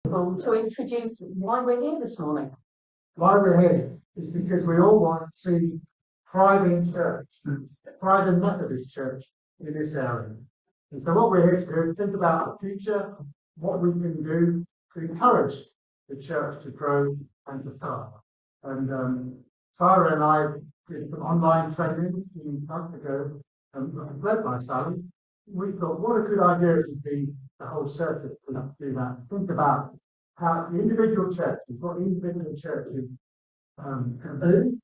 Paul to introduce why we're here this morning. Why we're here is because we all want to see thriving church, thriving Methodist church in this area. And so what we're here to do is think about the future, what we can do to encourage the church to grow and to thrive. And Sarah and I did some online training a few months ago, led by Sally. We thought, what a good idea it would be the whole church to do that. Think about how the individual churches, what individual churches can do,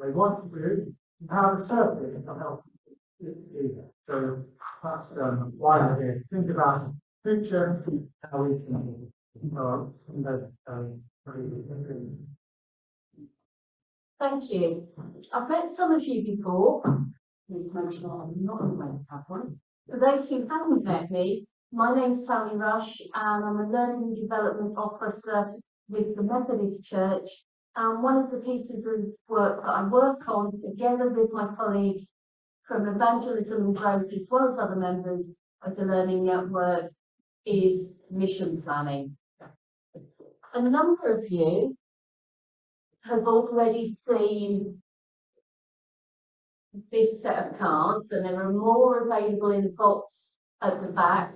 they want to do, and how the church can help do that. So that's why we're here. Think about the future, how we can Thank you. I've met some of you before. Please make sure I'm not going to have one. For those who haven't met me, my name's Sally Rush and I'm a Learning and Development Officer with the Methodist Church. And one of the pieces of work that I work on together with my colleagues from Evangelism and Growth, as well as other members of the Learning Network, is mission planning. A number of you have already seen this set of cards, and there are more available in the box at the back.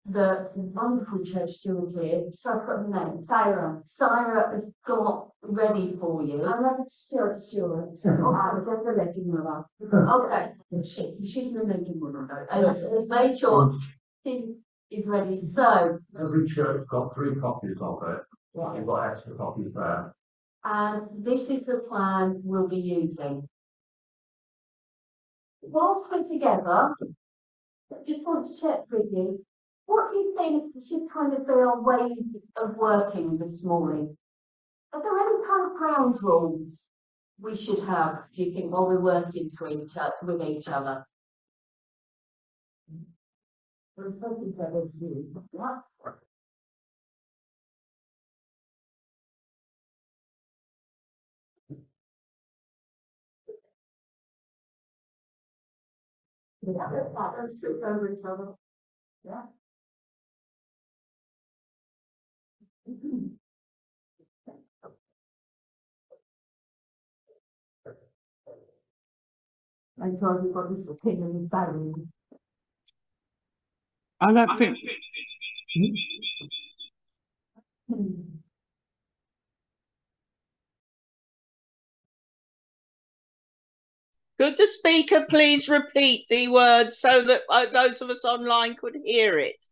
The wonderful church steward here, shall I put her name? Sarah has got ready for you. I'm not Stuart. Oh, get the legend mother. Okay, she's the legend mother. And make sure she is ready. So every church got 3 copies of it. Yeah. You've got extra copies there. And this is the plan we'll be using. Whilst we're together, I just want to check with you. What do you think should kind of be our ways of working this morning? Are there any kind of ground rules we should have, do you think, while we're working with each other? There's something that is new. Let's sit over each other. Yeah. I thought you got this opinion in Barry. I don't think. Could the speaker please repeat the words so that those of us online could hear it?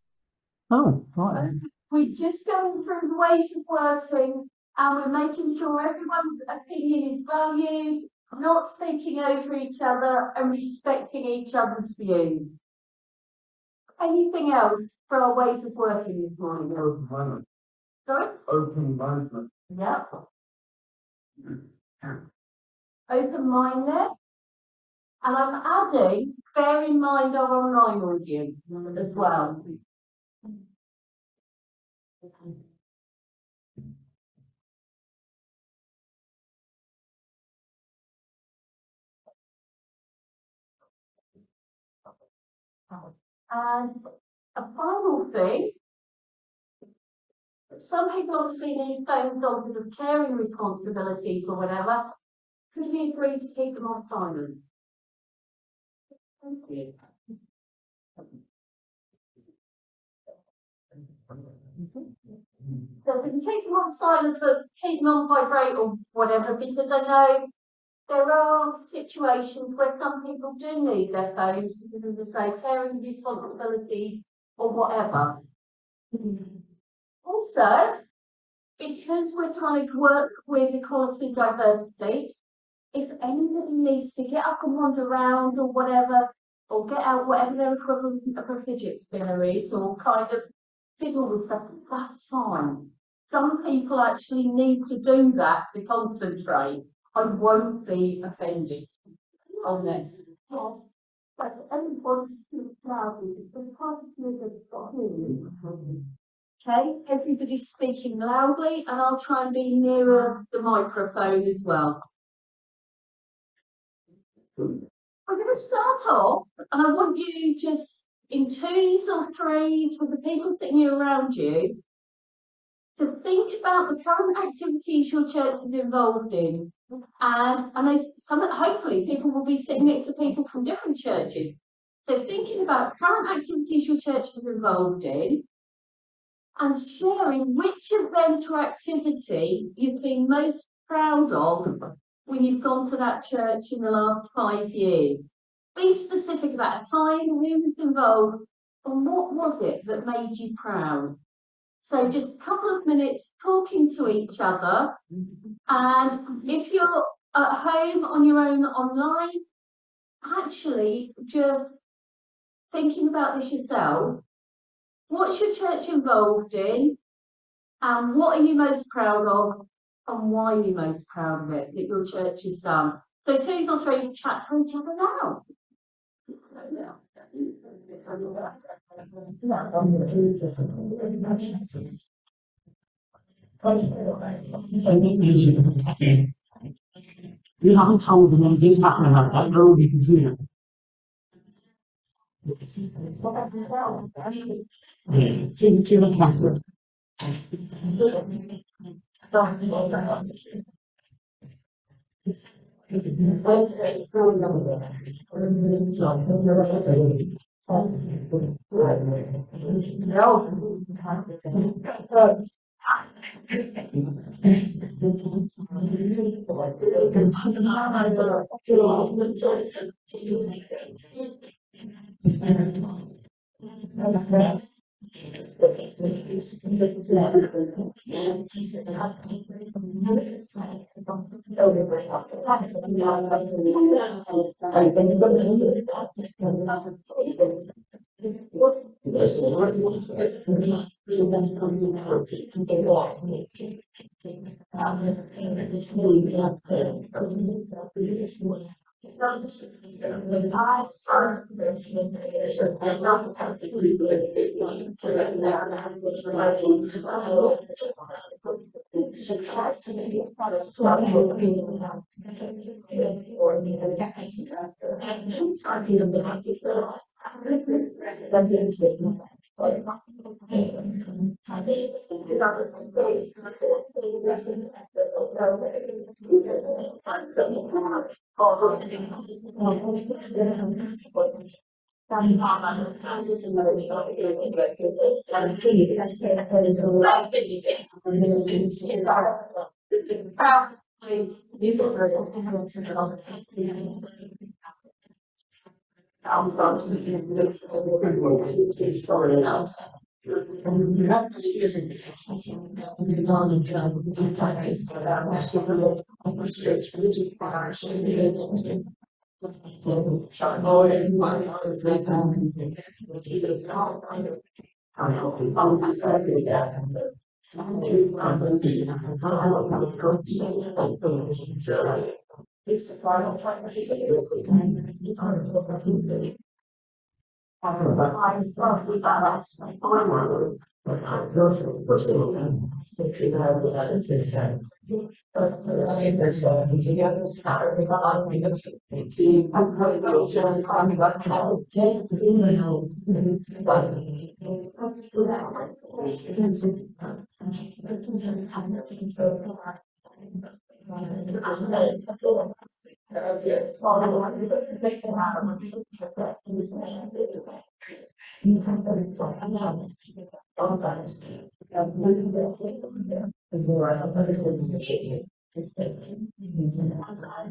Oh, right. We're just going through the ways of working and we're making sure everyone's opinion is valued, not speaking over each other and respecting each other's views. Anything else for our ways of working this morning? Open-minded. Sorry? Open-minded. Yep. Open-minded. And I'm adding, bear in mind our online audience as well. And a final thing, some people obviously need phones on because of caring responsibilities or whatever. Could we agree to keep them on silent? Thank you. So we can keep them on silent, but keep them on vibrate or whatever, because I know there are situations where some people do need their phones because of the say caring responsibility or whatever. Also, because we're trying to work with equality and diversity, if anybody needs to get up and wander around or whatever, or get out whatever their equivalent of a fidget spinner is, or kind of fiddle with stuff, that's fine. Some people actually need to do that to concentrate. I won't be offended on this. Yes, but everybody speaks loudly because part of has got hearing. Okay, everybody's speaking loudly, and I'll try and be nearer the microphone as well. I'm going to start off, and I want you just in 2s or 3s with the people sitting here around you, about the current activities your church is involved in. And I know hopefully people will be sitting next to people from different churches. So thinking about current activities your church is involved in and sharing which event or activity you've been most proud of when you've gone to that church in the last 5 years. Be specific about a time, who was involved, and what was it that made you proud. So just a couple of minutes talking to each other. And if you're at home on your own online, actually just thinking about this yourself. What's your church involved in? And what are you most proud of? And why are you most proud of it that your church has done? So 2 or 3 chat to each other now. You haven't told them anything's happening like that, nor you can hear. To the Catholic.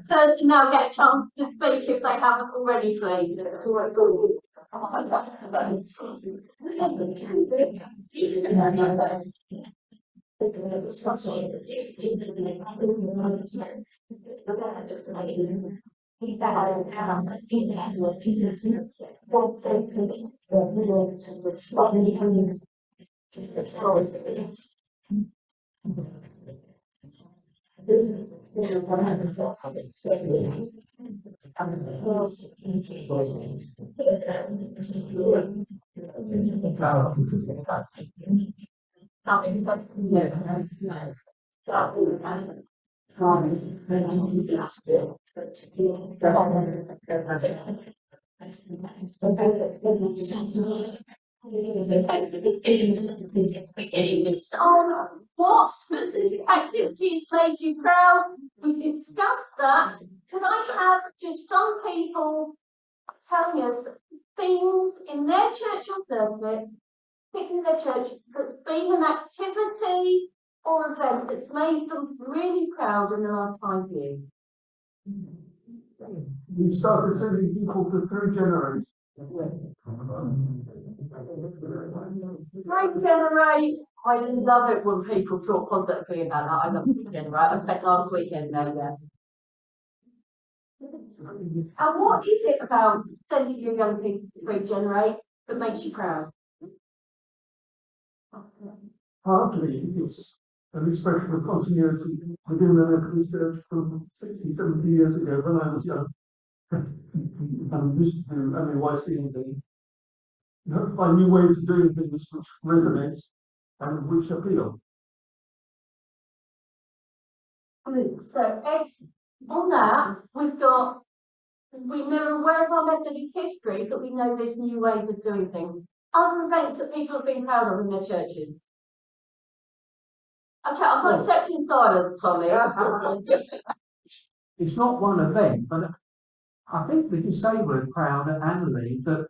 Person now get a chance to speak if they haven't already, please. On what specific activities made you proud? We discussed that. Can I have just some people telling us things in their church or circuit, picking their church, that's been an activity or event that's made them really proud in the last 5 years? You started sending people to 3 generations. Regenerate. I love it when people talk positively about that. I love Regenerate. I spent last weekend there, yeah. And what is it about sending your young people to Regenerate that makes you proud? Partly, it's an expression of continuity within the local church from 60, 70 years ago when I was young. And used to do MAYC and find new ways of doing things which resonate and which appeal. So, on that, we know we're aware of our Methodist history, but we know there's new ways of doing things. Other events that people have been proud of in their churches. Okay, I'm not accepting silence on this. It's not one event, but I think we can say we're proud annually that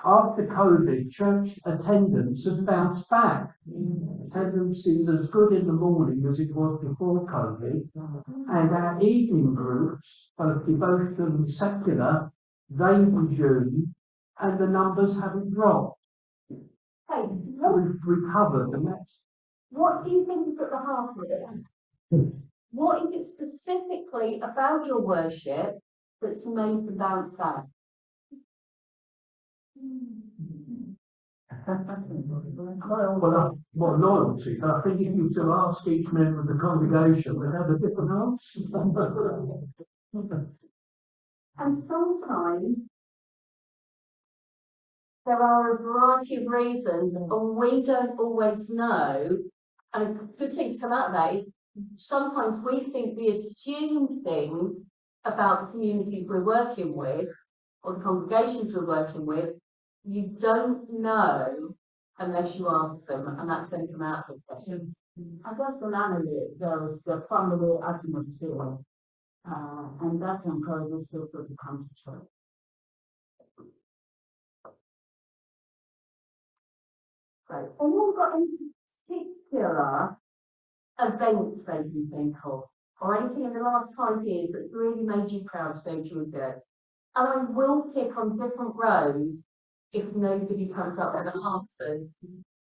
after COVID, church attendance has bounced back. Attendance is as good in the morning as it was before COVID, and our evening groups, both devotional and secular, they resume, and the numbers haven't dropped. Hey, We've recovered, and that's what do you think is at the heart of it? What is it specifically about your worship that's made the bounce back? Well, loyalty, but I think if you were to ask each member of the congregation, they'd have a different answer. And sometimes there are a variety of reasons, and we don't always know. And a good thing to come out of that is sometimes we think we assume things about the communities we're working with or the congregations we're working with. You don't know unless you ask them, and that's going to come out of the session. I guess annually there is the family atmosphere, and that encourages people to come to church. Right. Anyone got any particular events they can think of, or anything in the last 5 years that's really made you proud to go to a church? And I will pick on different rows if nobody comes up with answers,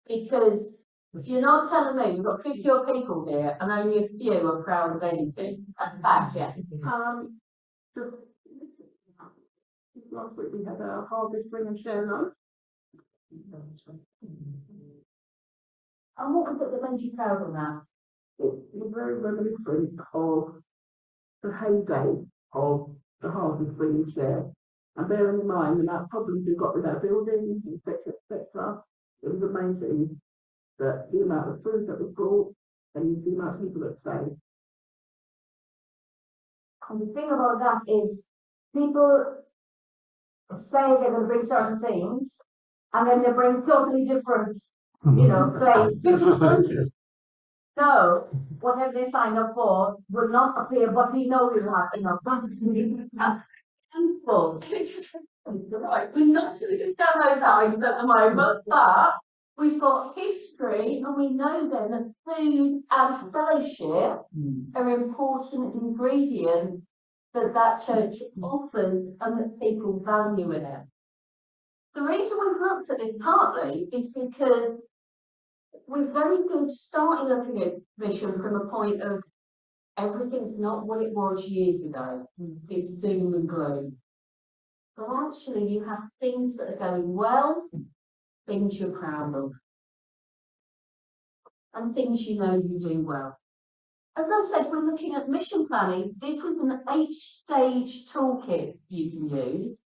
because you're not telling me we've got 50 odd people here and only a few are proud of anything. That's bad, yeah. Last week we had a harvest bring and share lunch. And what was it that made you proud of that? It was very reminiscent of the heyday of the harvest bring and share. And bearing in mind the amount of problems we've got with our buildings, etc., etc., it was amazing that the amount of food that was brought and the amount of people that stayed. And the thing about that is people say they're going to bring certain things and then they bring totally different, things. So whatever they signed up for will not appear, but we know we will have enough. Right, we're not going to go down those lines at the moment, but we've got history and we know then that food and fellowship are important ingredients that church offers and that people value in it. The reason we've looked at this partly is because we're very good starting looking at mission from a point of everything's not what it was years ago. It's doom and gloom. But actually you have things that are going well, things you're proud of, and things you know you do well. As I've said, we're looking at mission planning. This is an 8-stage toolkit you can use.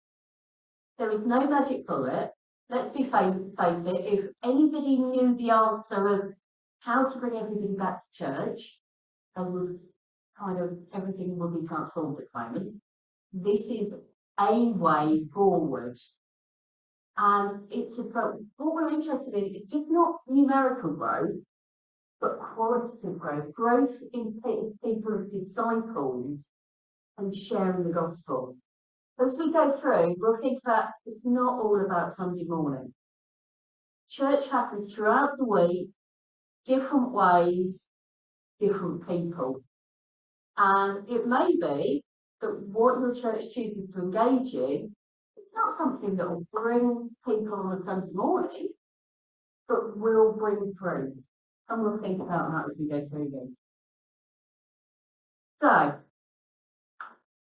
There is no magic bullet. Let's be face it, if anybody knew the answer of how to bring everybody back to church, and everything would be transformed at the moment. This is a way forward. And it's about, what we're interested in is just not numerical growth, but qualitative growth, growth in people as disciples and sharing the gospel. As we go through, we'll think that it's not all about Sunday morning. Church happens throughout the week, different ways, different people. And it may be that what your church chooses to engage in is not something that will bring people on a Sunday morning, but will bring fruit. And we'll think about that as we go through this. So,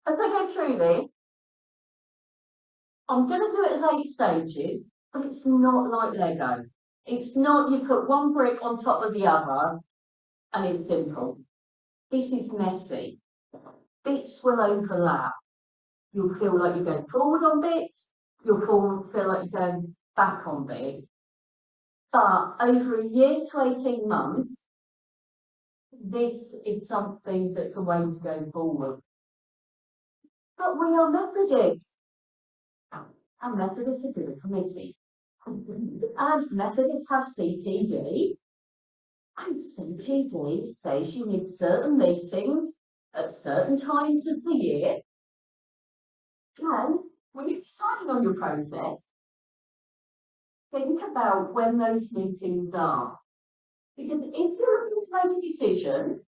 as I go through this, I'm going to do it as 8 stages, but it's not like Lego. It's not you put one brick on top of the other and it's simple. This is messy. Bits will overlap. You'll feel like you're going forward on bits. You'll feel like you're going back on bits. But over a year to 18 months, this is something that's a way to go forward. But we are Methodists. And Methodists are good committee. And Methodists have CPD. And CPD says you need certain meetings at certain times of the year. And when you're deciding on your process, think about when those meetings are. Because if you're looking to make a decision,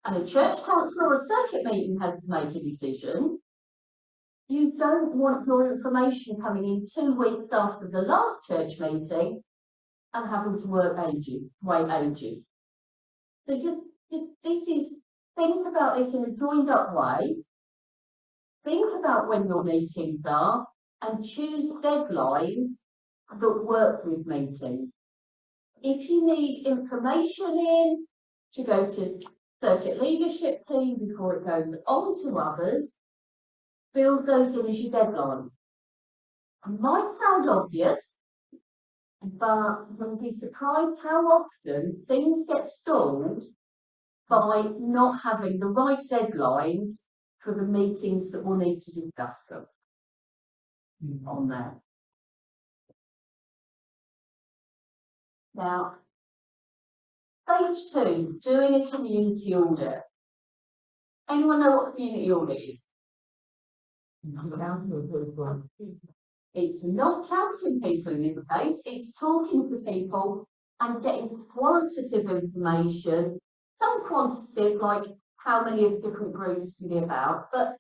and a church council or a circuit meeting has to make a decision, you don't want your information coming in 2 weeks after the last church meeting and having to wait ages. So think about this in a joined up way. Think about when your meetings are and choose deadlines that work with meetings. If you need information in to go to circuit leadership team before it goes on to others, build those in as your deadline. It might sound obvious, but you'll be surprised how often things get stalled by not having the right deadlines for the meetings that we'll need to discuss them on there. Now, stage 2, doing a community audit. Anyone know what a community audit is? It's not counting people in this case, it's talking to people and getting qualitative information, some quantitative, like how many of different groups to be about, but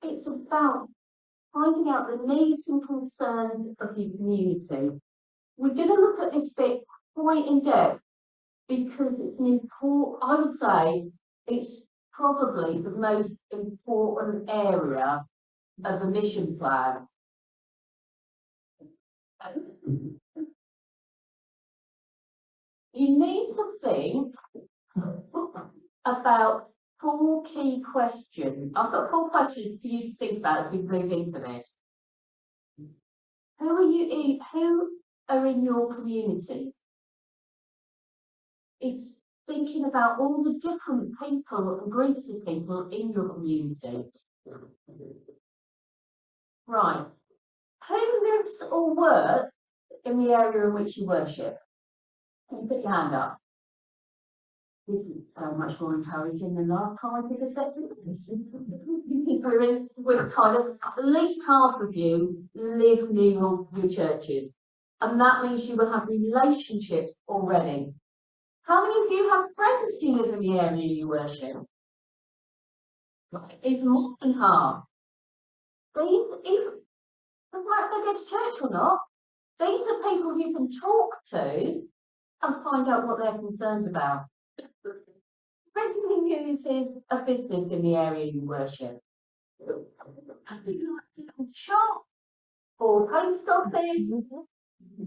it's about finding out the needs and concerns of your community. We're going to look at this bit quite in depth because it's an important, I would say, it's probably the most important area of a mission plan. You need to think about 4 key questions. I've got 4 questions for you to think about as we move into this. Who are in your communities? It's thinking about all the different people and groups of people in your community. Right. Who lives or works in the area in which you worship? Can you put your hand up? This is so much more encouraging than last time because that's we're kind of at least half of you live near your churches, and that means you will have relationships already. How many of you have friends who live in the area you worship? Even more than half. These, if the fact they go to church or not, these are people you can talk to and find out what they're concerned about. Regularly uses a business in the area you worship. Shop or post office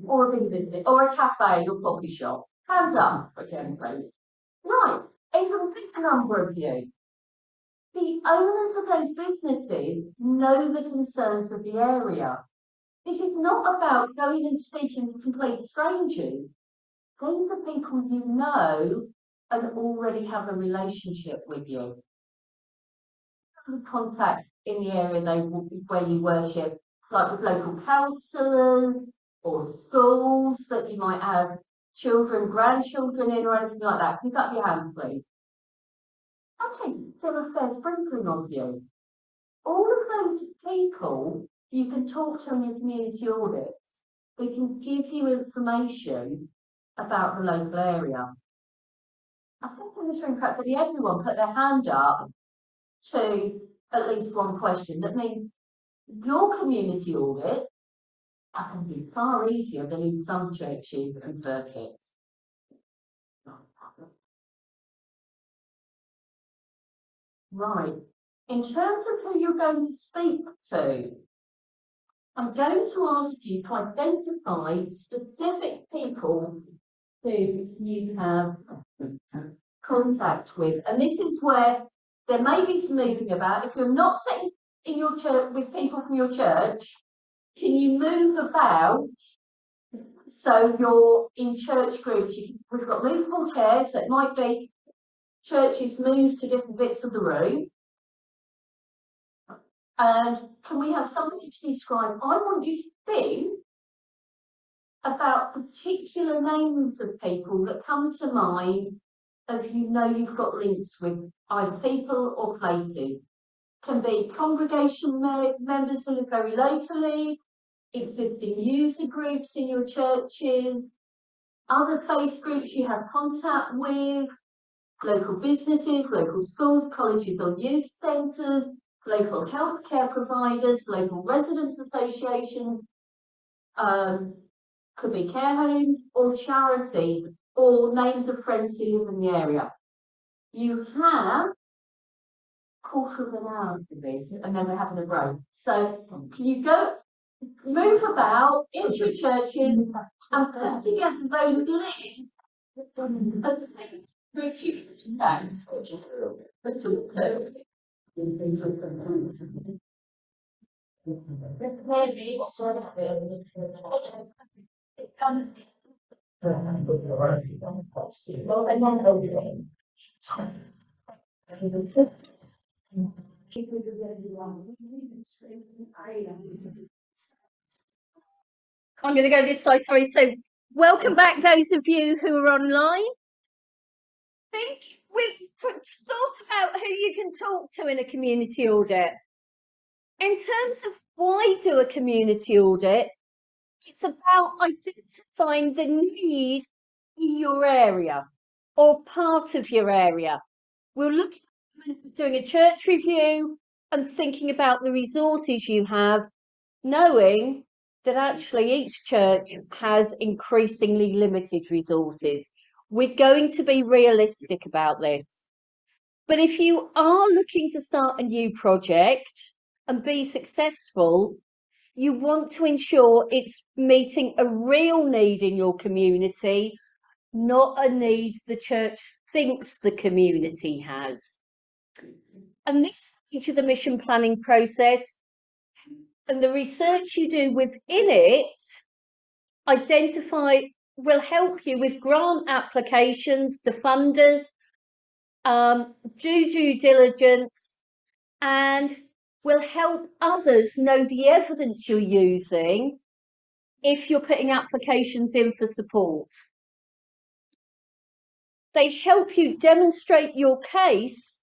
or a big business or a cafe or coffee shop. Hands up again, please. Right, even a big number of you. The owners of those businesses know the concerns of the area. This is not about going and speaking to complete strangers. These are people you know and already have a relationship with you. Contact in the area where you worship like with local councillors or schools that you might have children, grandchildren in or anything like that. Pick up your hand, please. Okay, there are a fair sprinkling of you. All of those people you can talk to in your community audits. We can give you information about the local area. I think in this room, practically everyone put their hand up to at least one question. That means your community audit can be far easier than in some churches and circuits. Right. In terms of who you're going to speak to, I'm going to ask you to identify specific people who you have contact with. And this is where there may be some moving about. If you're not sitting in your church with people from your church, can you move about so you're in church groups? We've got movable chairs that might be churches moved to different bits of the room. And can we have somebody to describe? I want you to think about particular names of people that come to mind if you know you've got links with either people or places. Can be congregation members who live very locally, existing user groups in your churches, other faith groups you have contact with, local businesses, local schools, colleges or youth centres, local healthcare providers, local residents associations, could be care homes or charities or names of friends who live in the area. You have a quarter of an hour for this and then we're having a break. So can you go move about into your churches and put together those links as which you can. I'm going to go this side, sorry. So, welcome back, those of you who are online. Think we've thought about who you can talk to in a community audit. In terms of why do a community audit, it's about identifying the need in your area or part of your area. We'll look at doing a church review and thinking about the resources you have, knowing that actually each church has increasingly limited resources. We're going to be realistic about this. But if you are looking to start a new project and be successful, you want to ensure it's meeting a real need in your community, not a need the church thinks the community has. And this stage of the mission planning process and the research you do within it will help you with grant applications to funders, do due diligence, and will help others know the evidence you're using if you're putting applications in for support. They help you demonstrate your case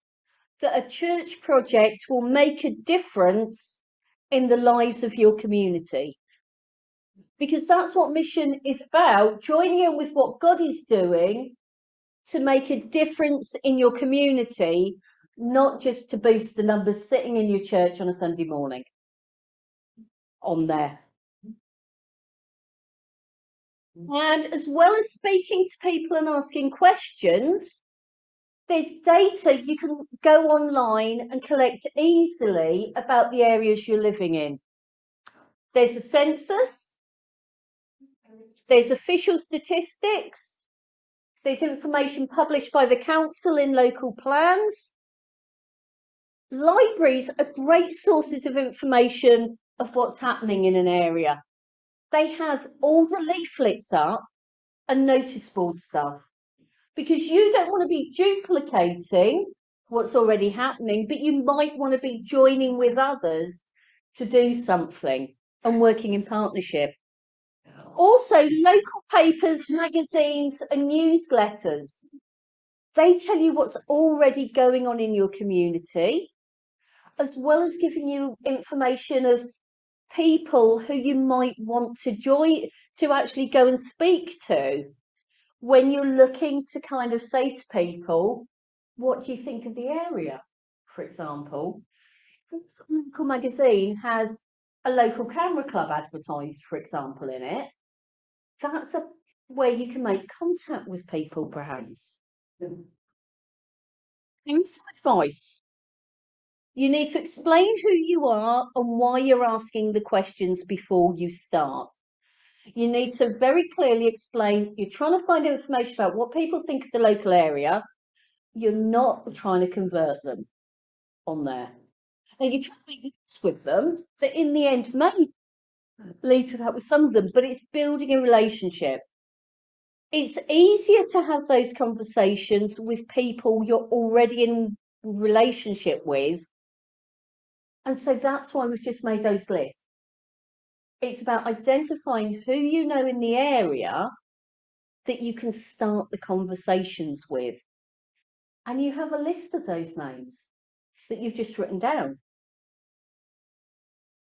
that a church project will make a difference in the lives of your community. Because that's what mission is about, joining in with what God is doing to make a difference in your community, not just to boost the numbers sitting in your church on a Sunday morning on there. And as well as speaking to people and asking questions, there's data you can go online and collect easily about the areas you're living in. There's a census, there's official statistics, there's information published by the council in local plans. Libraries are great sources of information of what's happening in an area. They have all the leaflets up and notice board stuff, because you don't want to be duplicating what's already happening, but you might want to be joining with others to do something. and working in partnership. Also, local papers, magazines, and newsletters. They tell you what's already going on in your community, as well as giving you information of people who you might want to join, to actually go and speak to when you're looking to kind of say to people, what do you think of the area, for example? If a local magazine has a local camera club advertised, for example, in it, that's a way you can make contact with people, perhaps. Here's some advice. You need to explain who you are and why you're asking the questions before you start. You need to very clearly explain you're trying to find information about what people think of the local area. You're not trying to convert them on there. Now, you try to make use with them, that in the end may lead to that with some of them, but it's building a relationship. It's easier to have those conversations with people you're already in relationship with. And so that's why we've just made those lists. It's about identifying who you know in the area that you can start the conversations with. And you have a list of those names that you've just written down.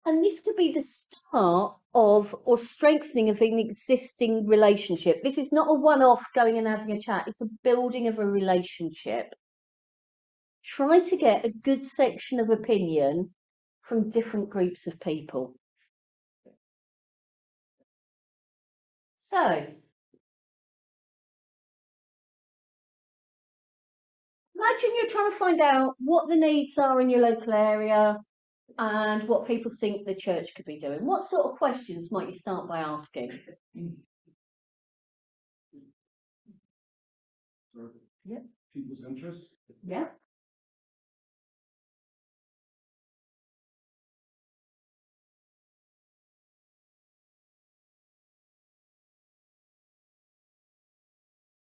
And this could be the start of or strengthening of an existing relationship. This is not a one-off going and having a chat. It's a building of a relationship. Try to get a good section of opinion from different groups of people. So, imagine you're trying to find out what the needs are in your local area and what people think the church could be doing. What sort of questions might you start by asking? Yeah. People's interests. Yeah.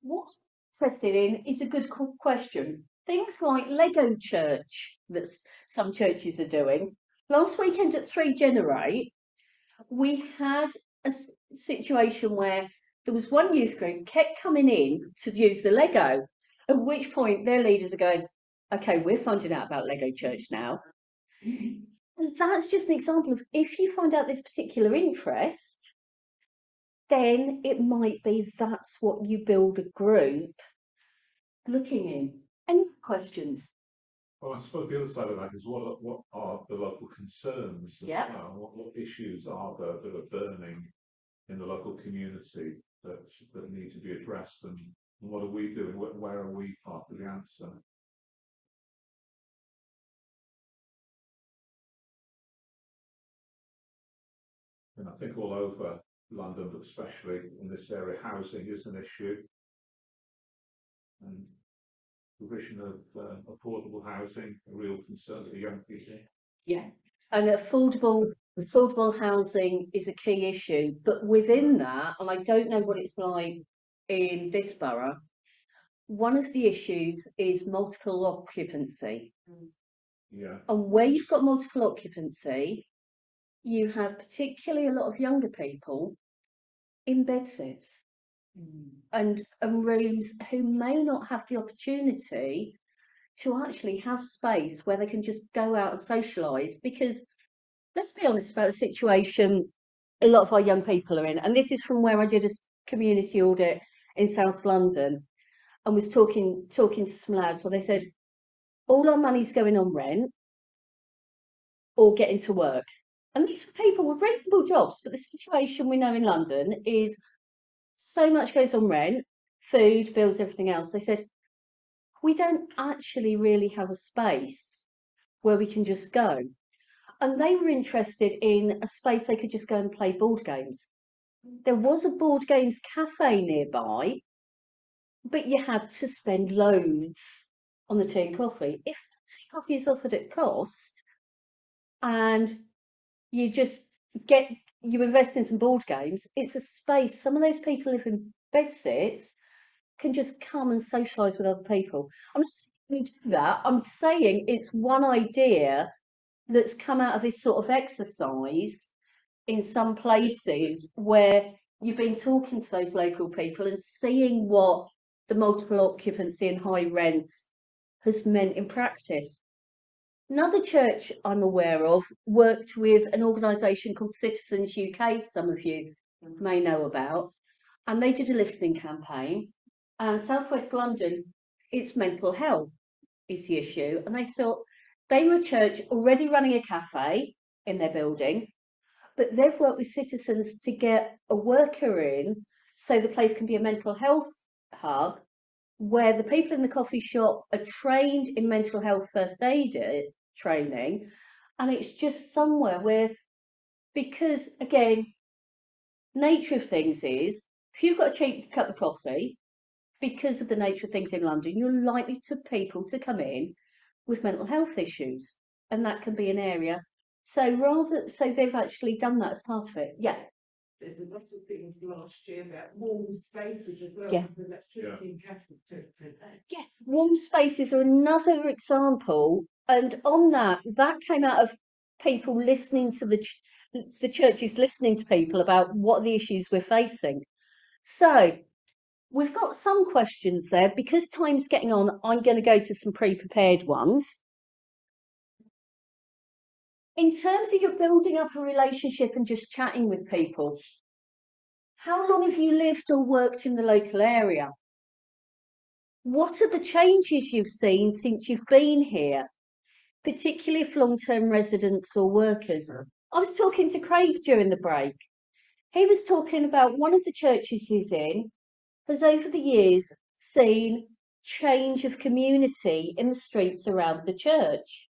What I'm interested in is a good question. Things like Lego Church that some churches are doing. Last weekend at 3 Generate, we had a situation where there was one youth group kept coming in to use the Lego, at which point their leaders are going, okay, we're finding out about Lego Church now. And that's just an example of if you find out this particular interest, then it might be that's what you build a group looking in. Any questions? Well, I suppose the other side of that is what are the local concerns as Yeah. well? What issues are there that are burning in the local community that need to be addressed, and what are we doing? Where are we part of the answer? And I think all over London, but especially in this area, housing is an issue. And provision of affordable housing, a real concern for young people. Yeah. And affordable housing is a key issue. But within that, and I don't know what it's like in this borough, one of the issues is multiple occupancy. Yeah. And where you've got multiple occupancy, you have particularly a lot of younger people in bedsits and rooms who may not have the opportunity to actually have space where they can just go out and socialise. Because let's be honest about the situation a lot of our young people are in, and this is from where I did a community audit in South London and was talking to some lads where they said all our money's going on rent or getting to work. And these were people with reasonable jobs, but the situation we know in London is so much goes on rent, food, bills, everything else. They said, we don't actually really have a space where we can just go. And they were interested in a space they could just go and play board games. There was a board games cafe nearby, but you had to spend loads on the tea and coffee. If tea and coffee is offered at cost and you just you invest in some board games, it's a space. Some of those people live in bedsits can just come and socialise with other people. I'm not saying to do that. I'm saying it's one idea that's come out of this sort of exercise in some places where you've been talking to those local people and seeing what the multiple occupancy and high rents has meant in practice. Another church I'm aware of worked with an organisation called Citizens UK, some of you may know about, and they did a listening campaign. And South West London, it's mental health is the issue. And they thought they were a church already running a cafe in their building, but they've worked with citizens to get a worker in so the place can be a mental health hub where the people in the coffee shop are trained in mental health first aid training. And it's just somewhere where, because again, nature of things is, if you've got a cheap cup of coffee, because of the nature of things in London, you're likely to people to come in with mental health issues, and that can be an area. So they've actually done that as part of it. Yeah. There's a lot of things last year about warm spaces as well. Yeah. And that's in Catholic Church. Yeah, warm spaces are another example, and on that came out of people listening to the churches listening to people about what the issues we're facing. So we've got some questions there. Because time's getting on, I'm going to go to some pre-prepared ones. In terms of you building up a relationship and just chatting with people, how long have you lived or worked in the local area? What are the changes you've seen since you've been here, particularly if long-term residents or workers? I was talking to Craig during the break. He was talking about one of the churches he's in has over the years seen change of community in the streets around the church.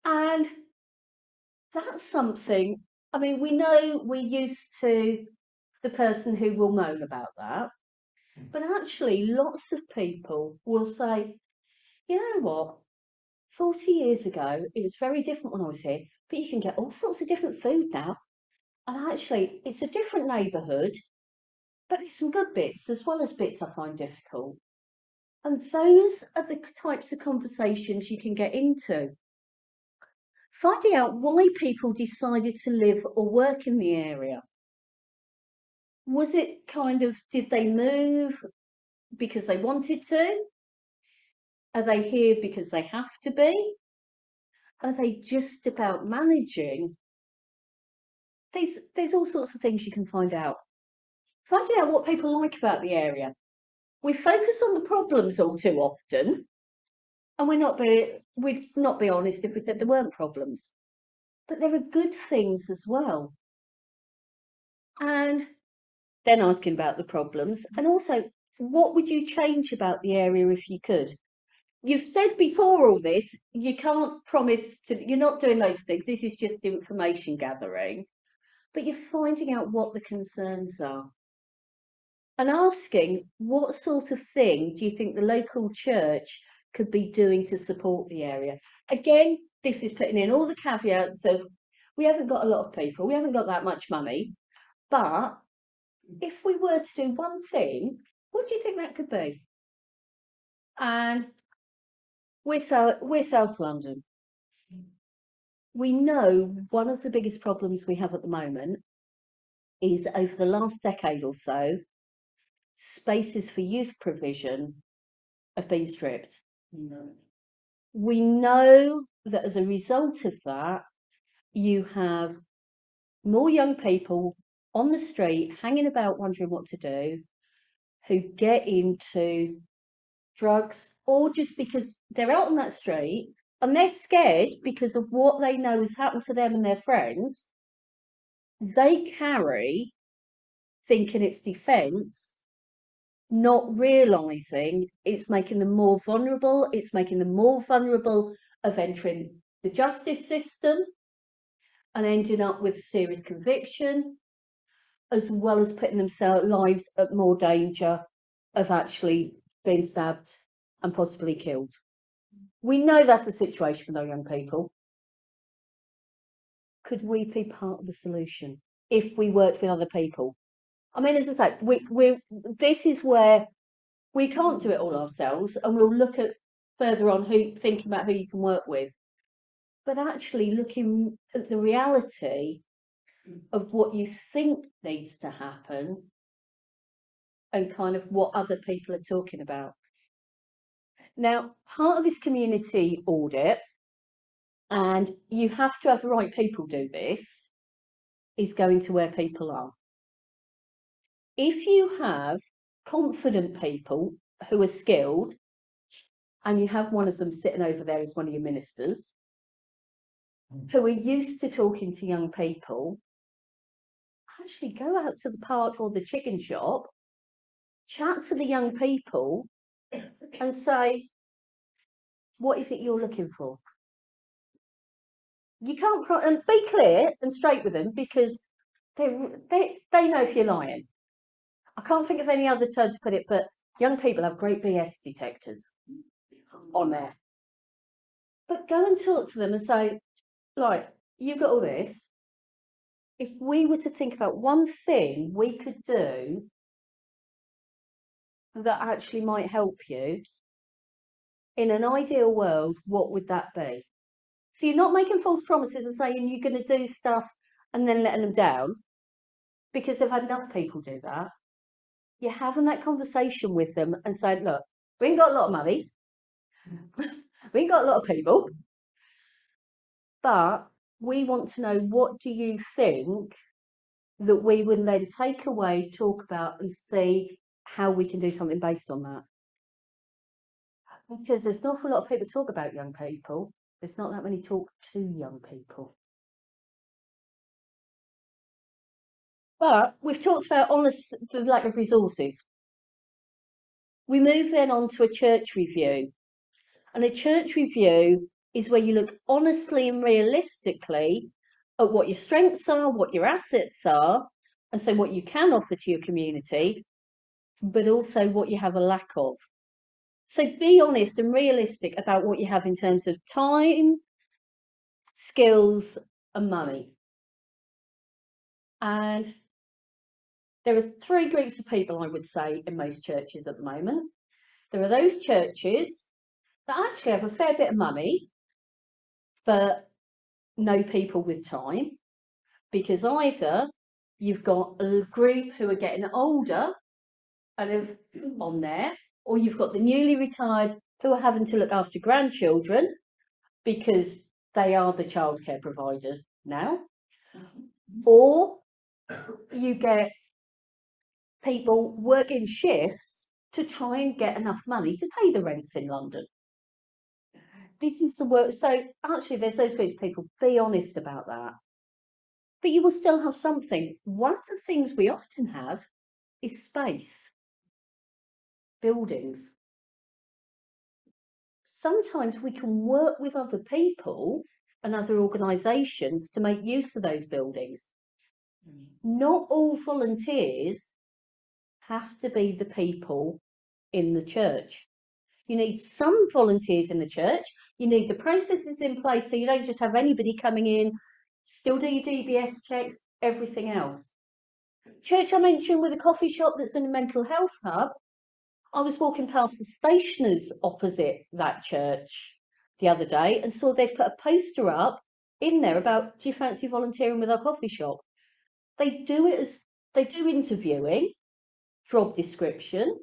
And that's something, I mean, we know we're used to the person who will moan about that, but actually lots of people will say, you know what, 40 years ago, it was very different when I was here, but you can get all sorts of different food now. And actually, it's a different neighbourhood, but there's some good bits as well as bits I find difficult. And those are the types of conversations you can get into. Finding out why people decided to live or work in the area. Was it kind of, did they move because they wanted to? Are they here because they have to be? Are they just about managing? There's all sorts of things you can find out. Finding out what people like about the area. We focus on the problems all too often, and we'd not be honest if we said there weren't problems. But there are good things as well. And then asking about the problems, and also, what would you change about the area if you could? You've said before all this, you can't promise you're not doing loads of things. This is just information gathering, but you're finding out what the concerns are. And asking what sort of thing do you think the local church could be doing to support the area? Again, this is putting in all the caveats of we haven't got a lot of people, we haven't got that much money, but if we were to do one thing, what do you think that could be? And we're South London. We know one of the biggest problems we have at the moment is over the last decade or so, spaces for youth provision have been stripped. We know that as a result of that, you have more young people on the street hanging about wondering what to do, who get into drugs, or just because they're out on that street and they're scared because of what they know has happened to them and their friends, they carry thinking it's defence, not realising it's making them more vulnerable. It's making them more vulnerable of entering the justice system and ending up with serious conviction, as well as putting themselves lives at more danger of actually being stabbed and possibly killed. We know that's the situation for those young people. Could we be part of the solution if we worked with other people? I mean, as I say, this is where we can't do it all ourselves, and we'll look at further on thinking about who you can work with. But actually looking at the reality of what you think needs to happen and kind of what other people are talking about. Now, part of this community audit, and you have to have the right people do this, is going to where people are. If you have confident people who are skilled, and you have one of them sitting over there as one of your ministers, who are used to talking to young people, actually go out to the park or the chicken shop, chat to the young people and say, what is it you're looking for? You can't and be clear and straight with them, because they know if you're lying. I can't think of any other term to put it, but young people have great BS detectors on there. But go and talk to them and say, like, you've got all this. If we were to think about one thing we could do that actually might help you, in an ideal world, what would that be? So you're not making false promises and saying you're going to do stuff and then letting them down, because they've had enough people do that. You're having that conversation with them and saying, look, we ain't got a lot of money, we ain't got a lot of people, but we want to know, what do you think that we would then take away, talk about, and see how we can do something based on that? Because there's an awful lot of people talk about young people. There's not that many talk to young people. But we've talked about the lack of resources. We move then on to a church review. And a church review is where you look honestly and realistically at what your strengths are, what your assets are, and so what you can offer to your community, but also what you have a lack of. So be honest and realistic about what you have in terms of time, skills, and money. And there are three groups of people, I would say, in most churches at the moment. There are those churches that actually have a fair bit of money, but no people with time, because either you've got a group who are getting older and have on there, or you've got the newly retired who are having to look after grandchildren because they are the childcare provider now, or you get people working shifts to try and get enough money to pay the rents in London. This is the work. So actually, there's those groups of people. Be honest about that. But you will still have something. One of the things we often have is space, buildings. Sometimes we can work with other people and other organisations to make use of those buildings. Not all volunteers have to be the people in the church. You need some volunteers in the church. You need the processes in place so you don't just have anybody coming in, still do your DBS checks, everything else. Church I mentioned with a coffee shop that's in a mental health hub. I was walking past the stationers opposite that church the other day and saw they'd put a poster up in there about, do you fancy volunteering with our coffee shop? They do interviewing, job description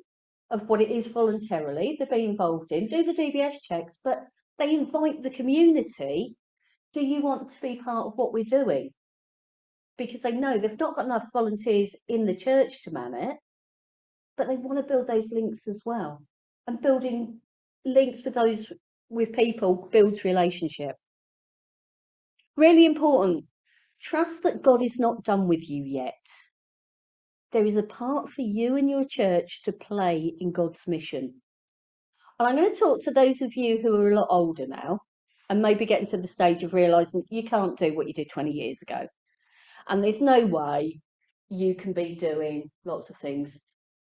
of what it is voluntarily they're being involved in, do the DBS checks, but they invite the community. Do you want to be part of what we're doing? Because they know they've not got enough volunteers in the church to man it, but they want to build those links as well. And building links with people builds relationship. Really important. Trust that God is not done with you yet. There is a part for you and your church to play in God's mission. And I'm going to talk to those of you who are a lot older now and maybe getting to the stage of realising you can't do what you did 20 years ago. And there's no way you can be doing lots of things.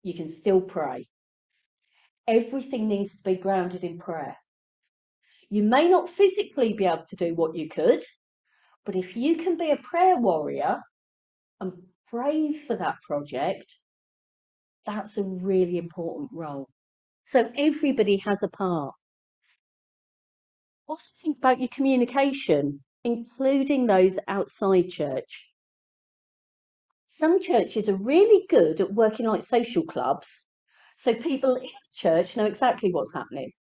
You can still pray. Everything needs to be grounded in prayer. You may not physically be able to do what you could, but if you can be a prayer warrior and pray for that project, that's a really important role. So everybody has a part. Also think about your communication, including those outside church. Some churches are really good at working like social clubs, so people in the church know exactly what's happening,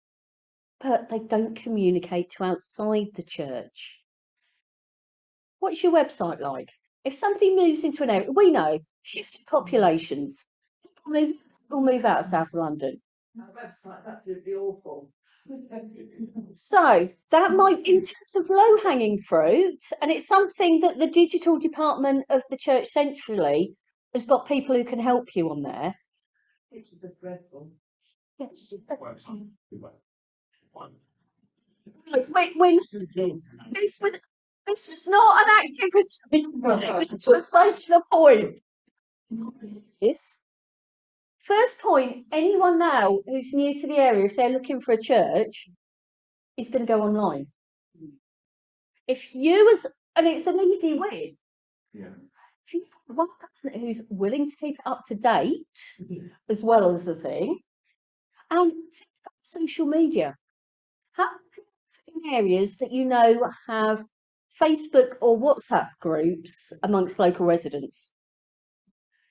but they don't communicate to outside the church. What's your website like? If somebody moves into an area, we know shifting populations, people move out of South London. Our website's absolutely awful. So that might, in terms of low-hanging fruit, and it's something that the digital department of the church centrally has got people who can help you on there. Pictures are dreadful. Website. When this was not an activity. This was making a point. Yes. First point, anyone now who's new to the area, if they're looking for a church, is going to go online. If you and it's an easy win. Yeah. If you one person who's willing to keep it up to date, as well as the thing, and think about social media. How in areas that you know have Facebook or WhatsApp groups amongst local residents?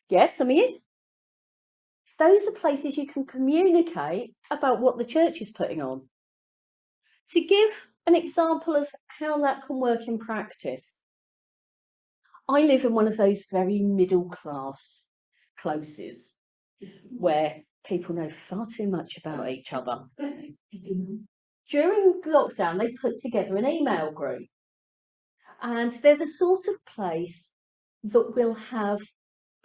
Yes, I mean, those are places you can communicate about what the church is putting on. To give an example of how that can work in practice, I live in one of those very middle class closes where people know far too much about each other. During lockdown, they put together an email group, and they're the sort of place that will have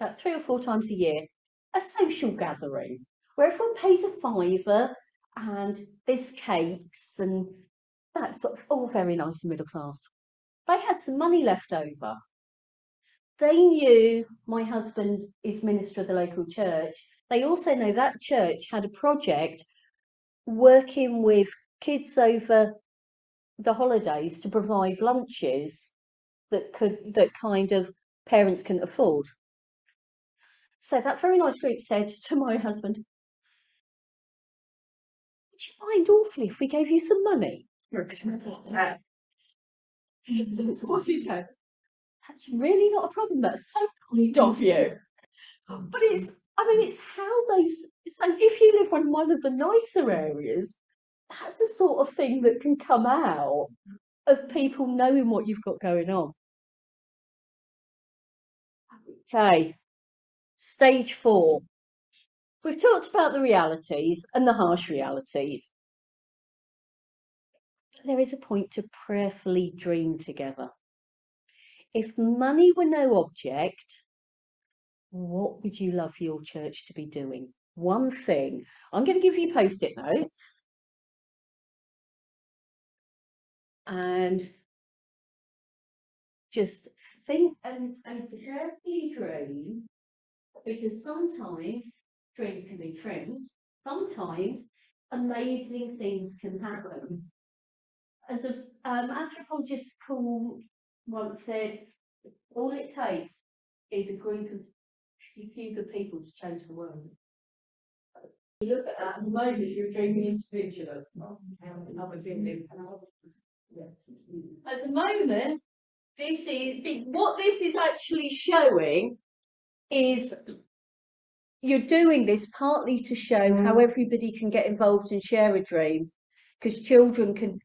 about 3 or 4 times a year a social gathering where everyone pays a fiver and there's cakes and that's sort of all very nice and middle class. They had some money left over. They knew my husband is minister of the local church. They also know that church had a project working with kids over the holidays to provide lunches that kind of parents can afford. So that very nice group said to my husband, would you mind awfully if we gave you some money? What's his head? That's really not a problem. That's so kind of you. But it's how those. So if you live in one of the nicer areas, that's the sort of thing that can come out of people knowing what you've got going on. Okay, stage 4. We've talked about the realities and the harsh realities. But there is a point to prayerfully dream together. If money were no object, what would you love your church to be doing? One thing. I'm going to give you post-it notes. And just think and carefully dream, because sometimes dreams can be trimmed. Sometimes amazing things can happen. As an anthropologist once said, all it takes is a few good people to change the world. You look at that, at the moment you're dreaming into future. Yes. At the moment, what this is actually showing is you're doing this partly to show how everybody can get involved and share a dream, because children can.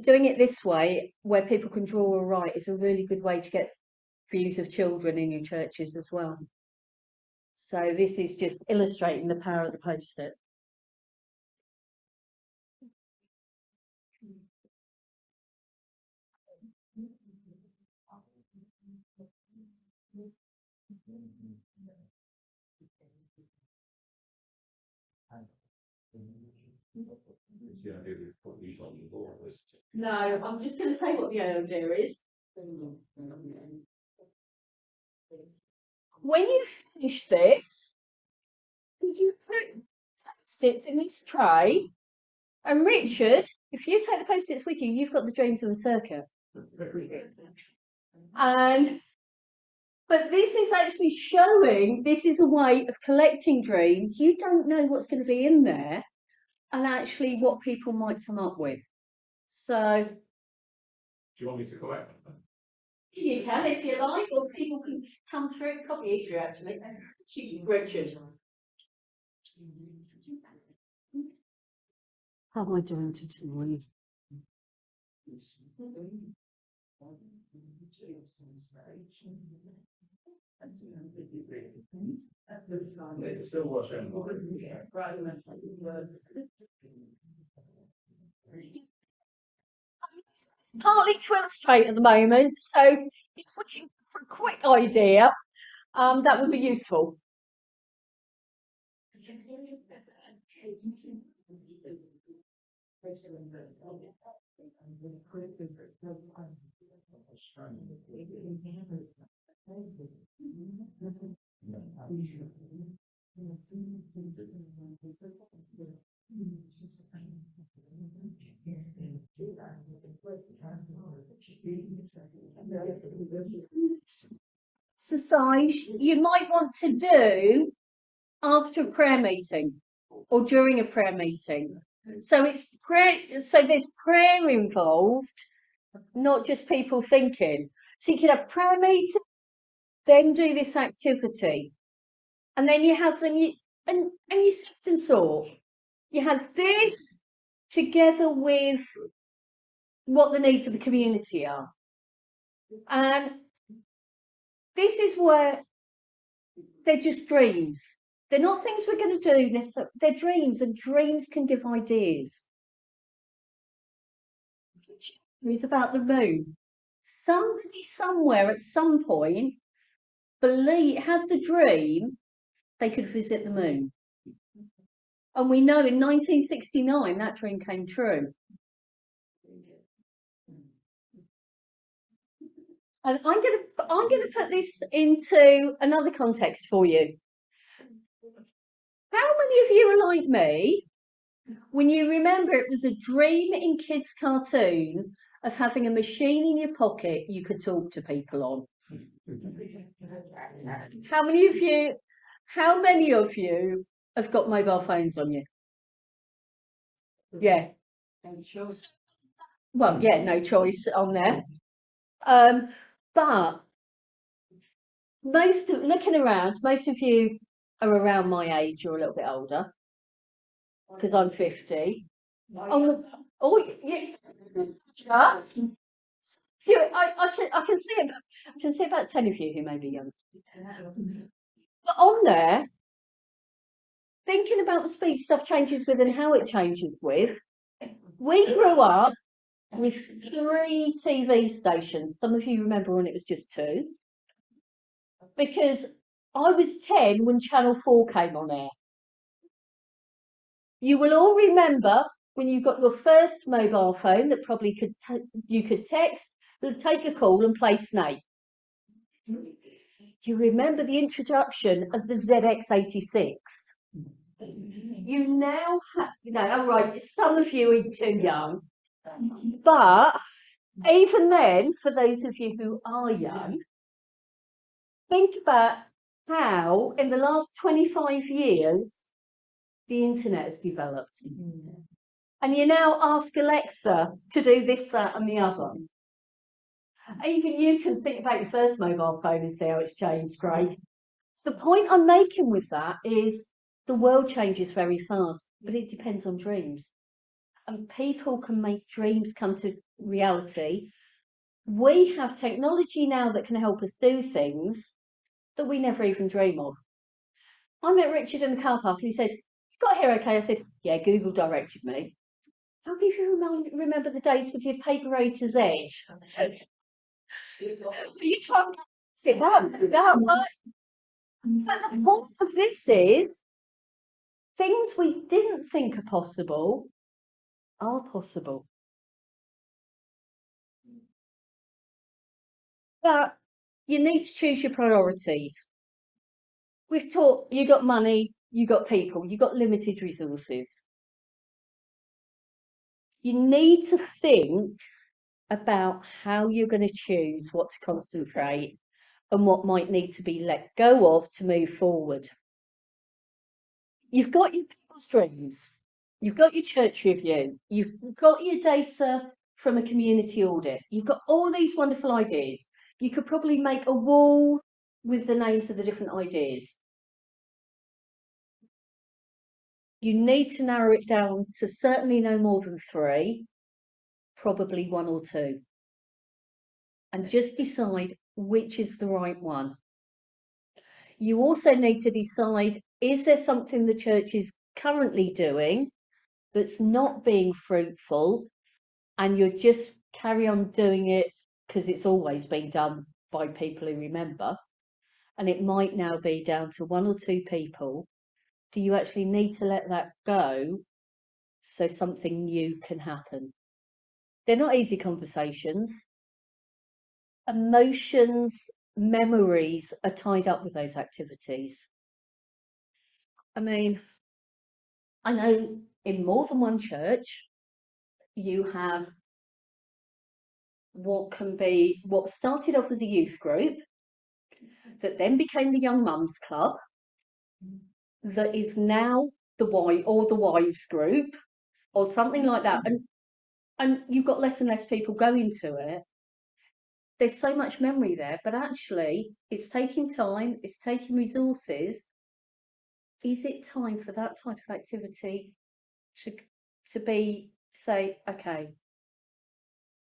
Doing it this way, where people can draw or write, is a really good way to get views of children in your churches as well. So this is just illustrating the power of the post-it. No, I'm just going to say what the idea is. When you finish this, could you put post-its in this tray? And Richard, if you take the post-its with you, you've got the dreams of the circuit. But this is actually showing, this is a way of collecting dreams. You don't know what's going to be in there and actually what people might come up with. So. Do you want me to collect them? You can if you like, or people can come through. Coffee easier actually. Richard. How am I doing to tonight? Partly to illustrate at the moment, so if we can, for a quick idea, that would be useful. Exercise you might want to do after a prayer meeting or during a prayer meeting. So it's prayer, so there's prayer involved, not just people thinking. So you could have prayer meeting, then do this activity, and then you have them. And you sift and sort. You have this together with what the needs of the community are, and this is where they're just dreams. They're not things we're going to do necessarily. They're dreams, and dreams can give ideas. It's about the moon. Somebody somewhere at some point had the dream they could visit the moon. And we know in 1969 that dream came true. And I'm going to put this into another context for you. How many of you are like me when you remember it was a dream in kids' cartoon of having a machine in your pocket you could talk to people on? How many of you have got mobile phones on you? Yeah. Well, yeah, no choice on there. But looking around, most of you are around my age or a little bit older, because I'm 50. Oh, yes. I can see it. I can see about 10 of you who may be young. But on there, thinking about the speed stuff changes with and how it changes with, we grew up with 3 TV stations. Some of you remember when it was just 2. Because I was 10 when Channel 4 came on air. You will all remember when you got your first mobile phone that probably you could text, take a call and play Snake. You remember the introduction of the ZX86. You now have, all right, some of you are too young, but even then, for those of you who are young, think about how in the last 25 years, the internet has developed. And you now ask Alexa to do this, that, and the other. Even you can think about your first mobile phone and see how it's changed, Craig. The point I'm making with that is the world changes very fast, but it depends on dreams. And people can make dreams come to reality. We have technology now that can help us do things that we never even dream of. I met Richard in the car park and he said, "You got here okay?" I said, "Yeah, Google directed me." How many of you remember the days with your paper A to Z? You trying to sit that way. But the point of this is, things we didn't think are possible are possible. But you need to choose your priorities. We've taught you got money, you got people, you got limited resources. You need to think about how you're going to choose what to concentrate and what might need to be let go of to move forward. You've got your people's dreams, you've got your church review, you've got your data from a community audit, you've got all these wonderful ideas. You could probably make a wall with the names of the different ideas. You need to narrow it down to certainly no more than 3, probably 1 or 2. And just decide which is the right one. You also need to decide, is there something the church is currently doing that's not being fruitful, and you're just carry on doing it because it's always been done by people who remember, and it might now be down to 1 or 2 people. Do you actually need to let that go so something new can happen? They're not easy conversations. Emotions, memories are tied up with those activities. I mean, I know in more than one church, you have what started off as a youth group, that then became the Young Mums Club, that is now the wives group, or something like that. And you've got less and less people going to it. There's so much memory there, but actually it's taking time, it's taking resources. Is it time for that type of activity to be, say, okay,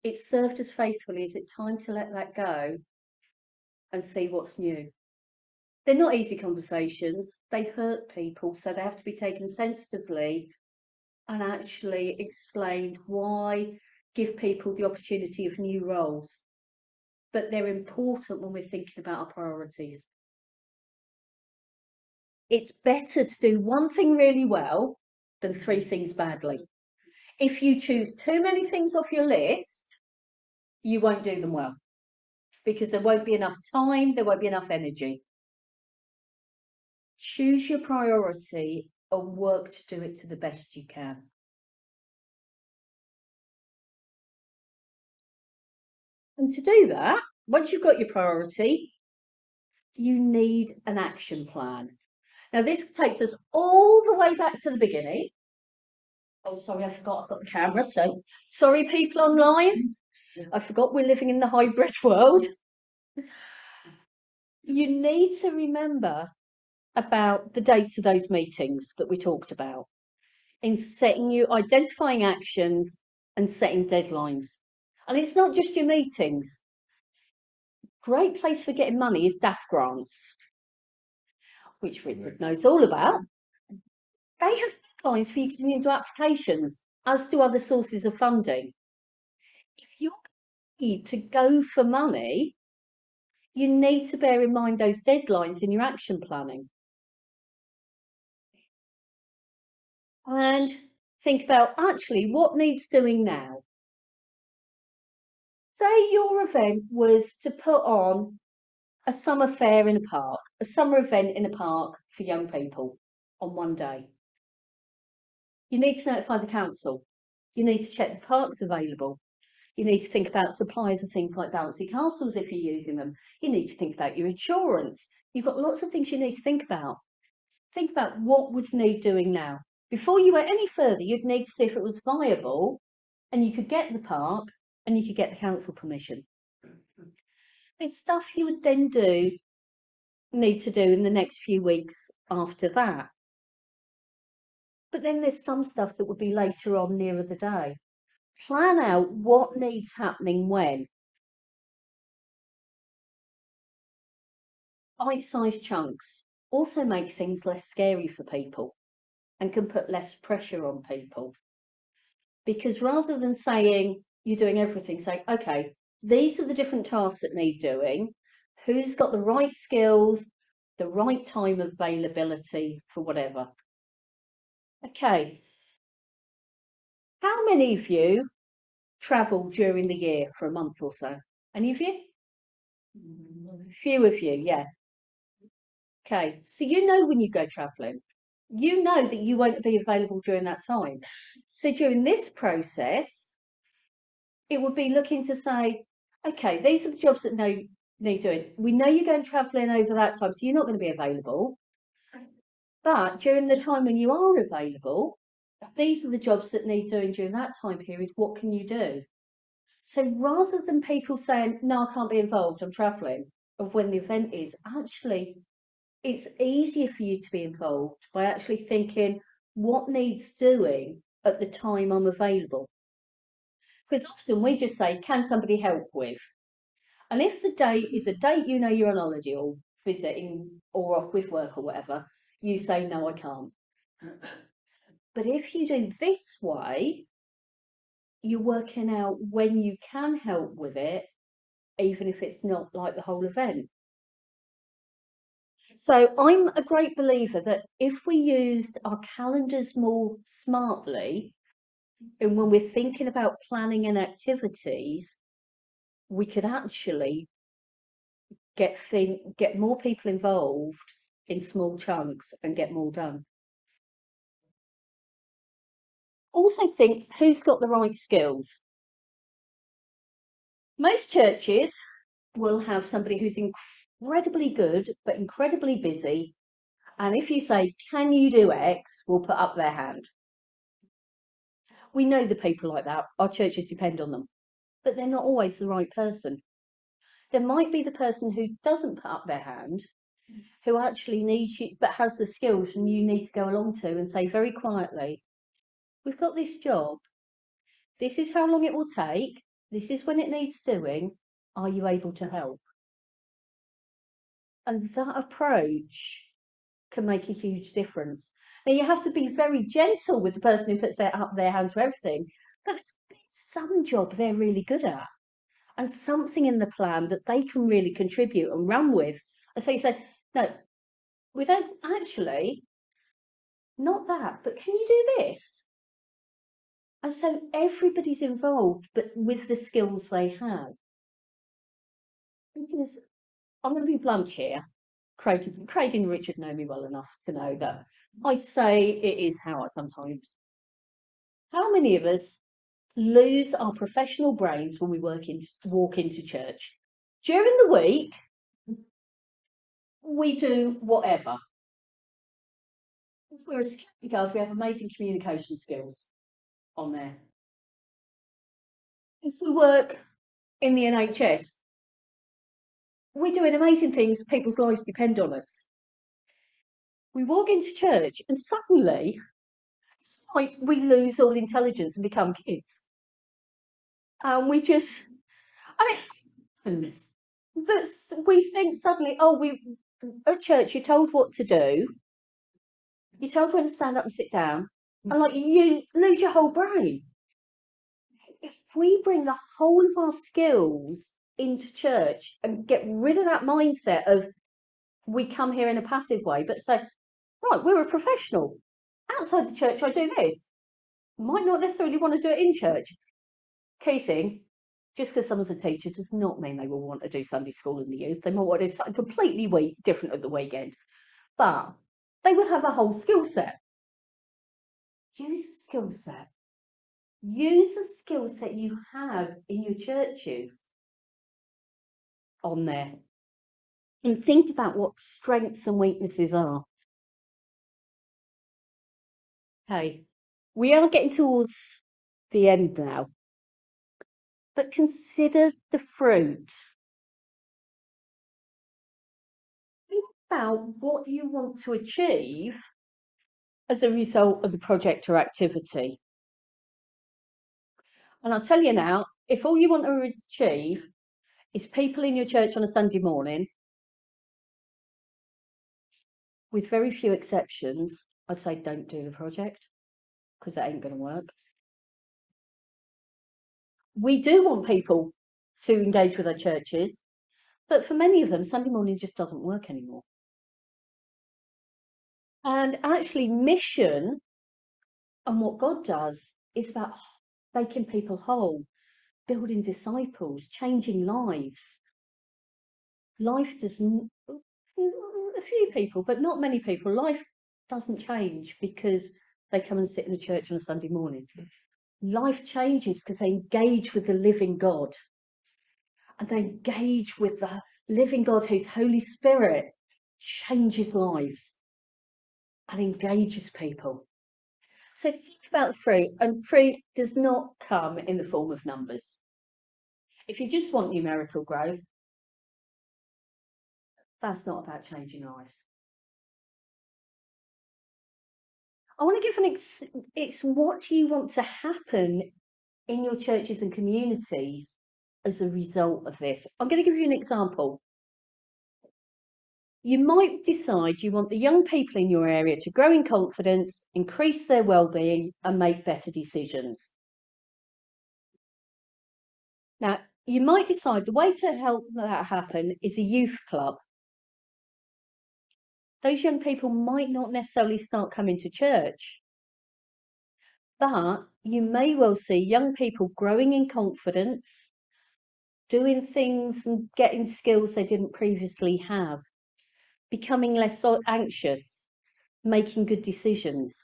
it's served us faithfully, is it time to let that go and see what's new? They're not easy conversations, they hurt people, so they have to be taken sensitively and actually explained why, give people the opportunity of new roles. But they're important when we're thinking about our priorities. It's better to do one thing really well than 3 things badly. If you choose too many things off your list, you won't do them well, because there won't be enough time, there won't be enough energy. Choose your priority and work to do it to the best you can. And to do that, once you've got your priority, you need an action plan. Now, this takes us all the way back to the beginning. Oh, sorry, I forgot I've got the camera. So, sorry, people online. I forgot we're living in the hybrid world. You need to remember about the dates of those meetings that we talked about in identifying actions and setting deadlines. And it's not just your meetings. Great place for getting money is DAF grants, which Richard knows all about. They have deadlines for you getting into applications, as do other sources of funding. If you need to go for money, you need to bear in mind those deadlines in your action planning. And think about actually what needs doing now. Say your event was to put on a summer fair in a park, a summer event in a park for young people on one day. You need to notify the council. You need to check the parks available. You need to think about suppliers of things like bouncy castles if you're using them. You need to think about your insurance. You've got lots of things you need to think about. Think about what would need doing now. Before you went any further, you'd need to see if it was viable and you could get the park and you could get the council permission. It's stuff you would then need to do in the next few weeks after that. But then there's some stuff that would be later on nearer the day. Plan out what needs happening when. Bite-sized chunks also make things less scary for people and can put less pressure on people. Because rather than saying you're doing everything, say, okay, these are the different tasks that need doing, who's got the right skills, the right time availability for whatever. Okay. How many of you travel during the year for a month or so? Any of you? Few of you, yeah. Okay, so you know when you go travelling, you know that you won't be available during that time. So during this process, it would be looking to say, okay, these are the jobs that need doing. We know you're going travelling over that time, so you're not going to be available. But during the time when you are available, these are the jobs that need doing during that time period. What can you do? So rather than people saying, no, I can't be involved, I'm travelling, of when the event is, actually, it's easier for you to be involved by actually thinking what needs doing at the time I'm available. Because often we just say, can somebody help with? And if the date is a date you know you're on holiday or visiting or off with work or whatever, you say, no, I can't. But if you do this way, you're working out when you can help with it, even if it's not like the whole event. So I'm a great believer that if we used our calendars more smartly, and when we're thinking about planning and activities, we could actually get more people involved in small chunks and get more done. Also think who's got the right skills. Most churches will have somebody who's incredibly good but incredibly busy, and if you say, can you do X, will put up their hand. We know the people like that. Our churches depend on them, but they're not always the right person. There might be the person who doesn't put up their hand, who actually needs you, but has the skills, and you need to go along to and say very quietly, we've got this job. This is how long it will take. This is when it needs doing. Are you able to help? And that approach can make a huge difference. Now, you have to be very gentle with the person who puts up their hand to everything, but there's some job they're really good at and something in the plan that they can really contribute and run with. And so you say, no, we don't actually, not that, but can you do this? And so everybody's involved, but with the skills they have. Because I'm going to be blunt here. Craig and Richard know me well enough to know that I say it is how I sometimes. How many of us lose our professional brains when we walk into church? During the week, we do whatever. If we're a security guard, we have amazing communication skills on there. If we work in the NHS, we're doing amazing things, people's lives depend on us. We walk into church and suddenly it's like we lose all intelligence and become kids. And we just, I mean, we think suddenly, oh, at church you're told what to do, you're told when to stand up and sit down, and like you lose your whole brain. If we bring the whole of our skills into church and get rid of that mindset of we come here in a passive way, but say, right, we're a professional. Outside the church, I do this. Might not necessarily want to do it in church. Key thing, just because someone's a teacher does not mean they will want to do Sunday school in the youth. They might want to do something completely different at the weekend. But they will have a whole skill set. Use the skill set. Use the skill set you have in your churches on there. And think about what strengths and weaknesses are. Okay, we are getting towards the end now. But consider the fruit. Think about what you want to achieve as a result of the project or activity. And I'll tell you now, if all you want to achieve is people in your church on a Sunday morning, with very few exceptions, I'd say don't do the project, because that ain't going to work. We do want people to engage with our churches, but for many of them, Sunday morning just doesn't work anymore. And actually, mission and what God does is about making people whole, building disciples, changing lives. Life doesn't, a few people, but not many people, life doesn't change because they come and sit in the church on a Sunday morning. Life changes because they engage with the living God. And they engage with the living God whose Holy Spirit changes lives and engages people. So think about the fruit, and fruit does not come in the form of numbers. If you just want numerical growth, that's not about changing lives. I want to give it's what do you want to happen in your churches and communities as a result of this? I'm going to give you an example. You might decide you want the young people in your area to grow in confidence, increase their well-being, and make better decisions. Now, you might decide the way to help that happen is a youth club. Those young people might not necessarily start coming to church, but you may well see young people growing in confidence, doing things and getting skills they didn't previously have, becoming less anxious, making good decisions.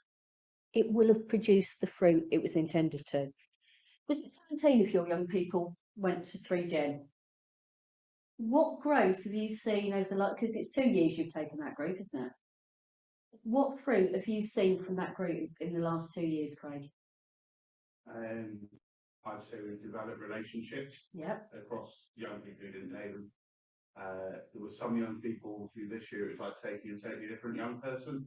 It will have produced the fruit it was intended to. Was it 17 of your young people went to 3Gen? What growth have you seen over the, because it's 2 years you've taken that group, isn't it? What fruit have you seen from that group in the last 2 years, Craig? I'd say we've developed relationships across young people who didn't know them. There were some young people who this year it was like taking a totally different young person,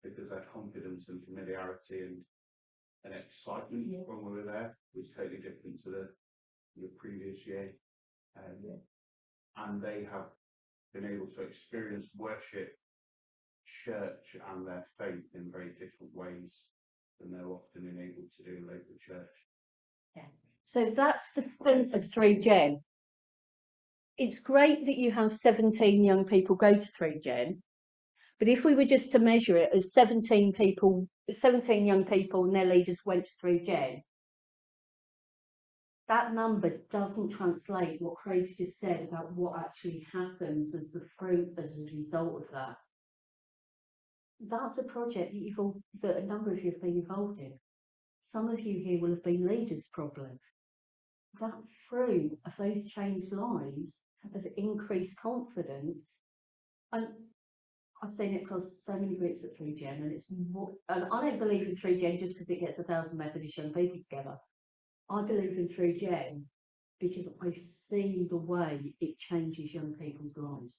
because their confidence and familiarity and excitement when we were there was totally different to the previous year. And they have been able to experience worship, church and their faith in very different ways than they're often enabled to do in local church. Yeah. So that's the fruit of 3Gen. It's great that you have 17 young people go to 3Gen, but if we were just to measure it as 17 young people and their leaders went to 3Gen, that number doesn't translate what Craig just said about what actually happens as the fruit as a result of that. That's a project that a number of you have been involved in. Some of you here will have been leaders probably. That fruit of those changed lives, of increased confidence, and I've seen it across so many groups at 3Gen, and I don't believe in 3Gen just because it gets 1,000 Methodist young people together. I believe in 3Gen because I've seen the way it changes young people's lives.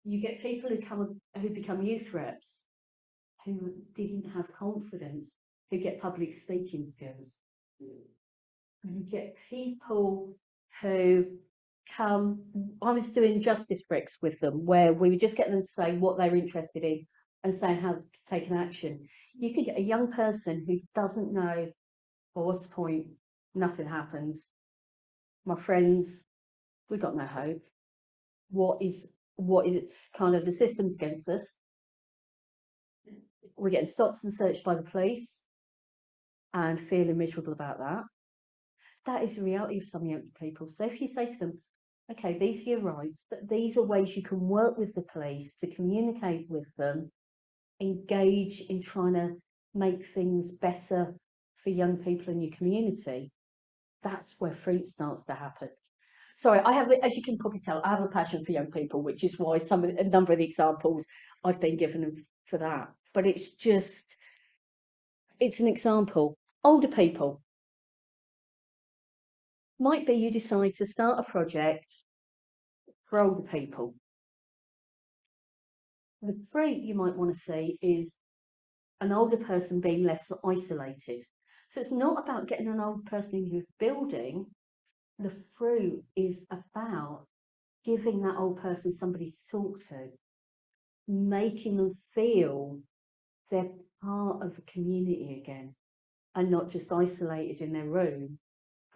You get people who become youth reps, who didn't have confidence, who get public speaking skills. You get people who come. I was doing justice bricks with them where we would just get them to say what they're interested in and say how to take an action. You could get a young person who doesn't know, well, what's the point? Nothing happens. My friends, we got no hope. What is it? Kind of the system's against us. We're getting stopped and searched by the police and feeling miserable about that. That is the reality of some young people. So if you say to them, okay, these are your rights, but these are ways you can work with the police to communicate with them, engage in trying to make things better for young people in your community, that's where fruit starts to happen. Sorry, I have, as you can probably tell, I have a passion for young people, which is why a number of the examples I've been given for that. But it's an example. Older people. Might be you decide to start a project for older people. The fruit you might want to see is an older person being less isolated. So it's not about getting an old person in your building. The fruit is about giving that old person somebody to talk to, making them feel they're part of a community again and not just isolated in their room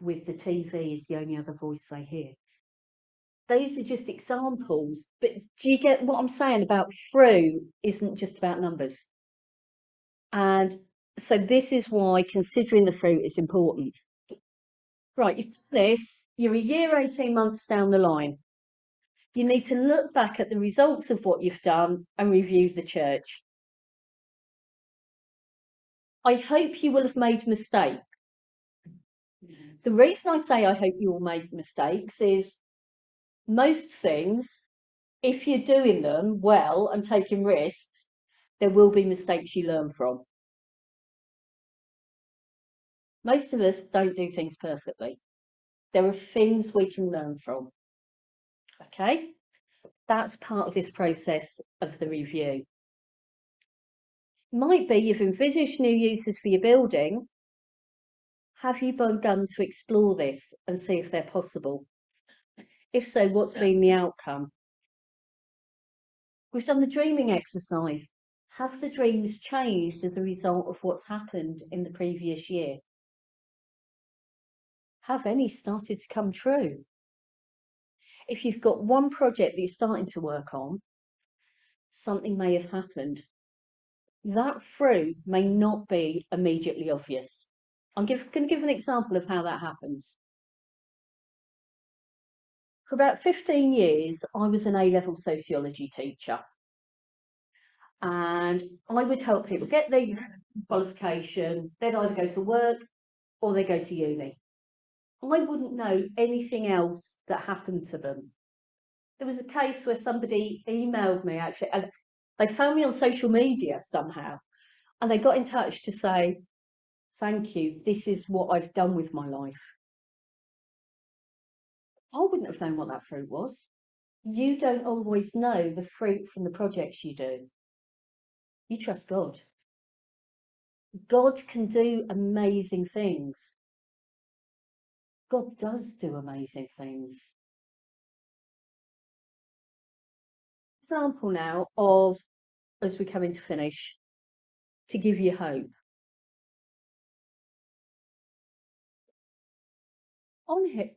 with the TV as the only other voice they hear. Those are just examples, but do you get what I'm saying about fruit isn't just about numbers? And so this is why considering the fruit is important. Right, you've done this, you're a year, 18 months down the line. You need to look back at the results of what you've done and review the church. I hope you will have made mistakes. The reason I say I hope you will make mistakes is most things, if you're doing them well and taking risks, there will be mistakes you learn from. Most of us don't do things perfectly. There are things we can learn from. Okay? That's part of this process of the review. Might be you've envisaged new uses for your building. Have you begun to explore this and see if they're possible? If so, what's been the outcome? We've done the dreaming exercise. Have the dreams changed as a result of what's happened in the previous year? Have any started to come true? If you've got one project that you're starting to work on, something may have happened. That fruit may not be immediately obvious. I'm going to give an example of how that happens. For about 15 years, I was an A-level sociology teacher. And I would help people get their qualification. They'd either go to work or they go to uni. I wouldn't know anything else that happened to them. There was a case where somebody emailed me, actually, and they found me on social media somehow, and they got in touch to say, thank you, this is what I've done with my life. I wouldn't have known what that fruit was. You don't always know the fruit from the projects you do. You trust God. God can do amazing things. God does do amazing things. Example now of, as we come into finish, to give you hope.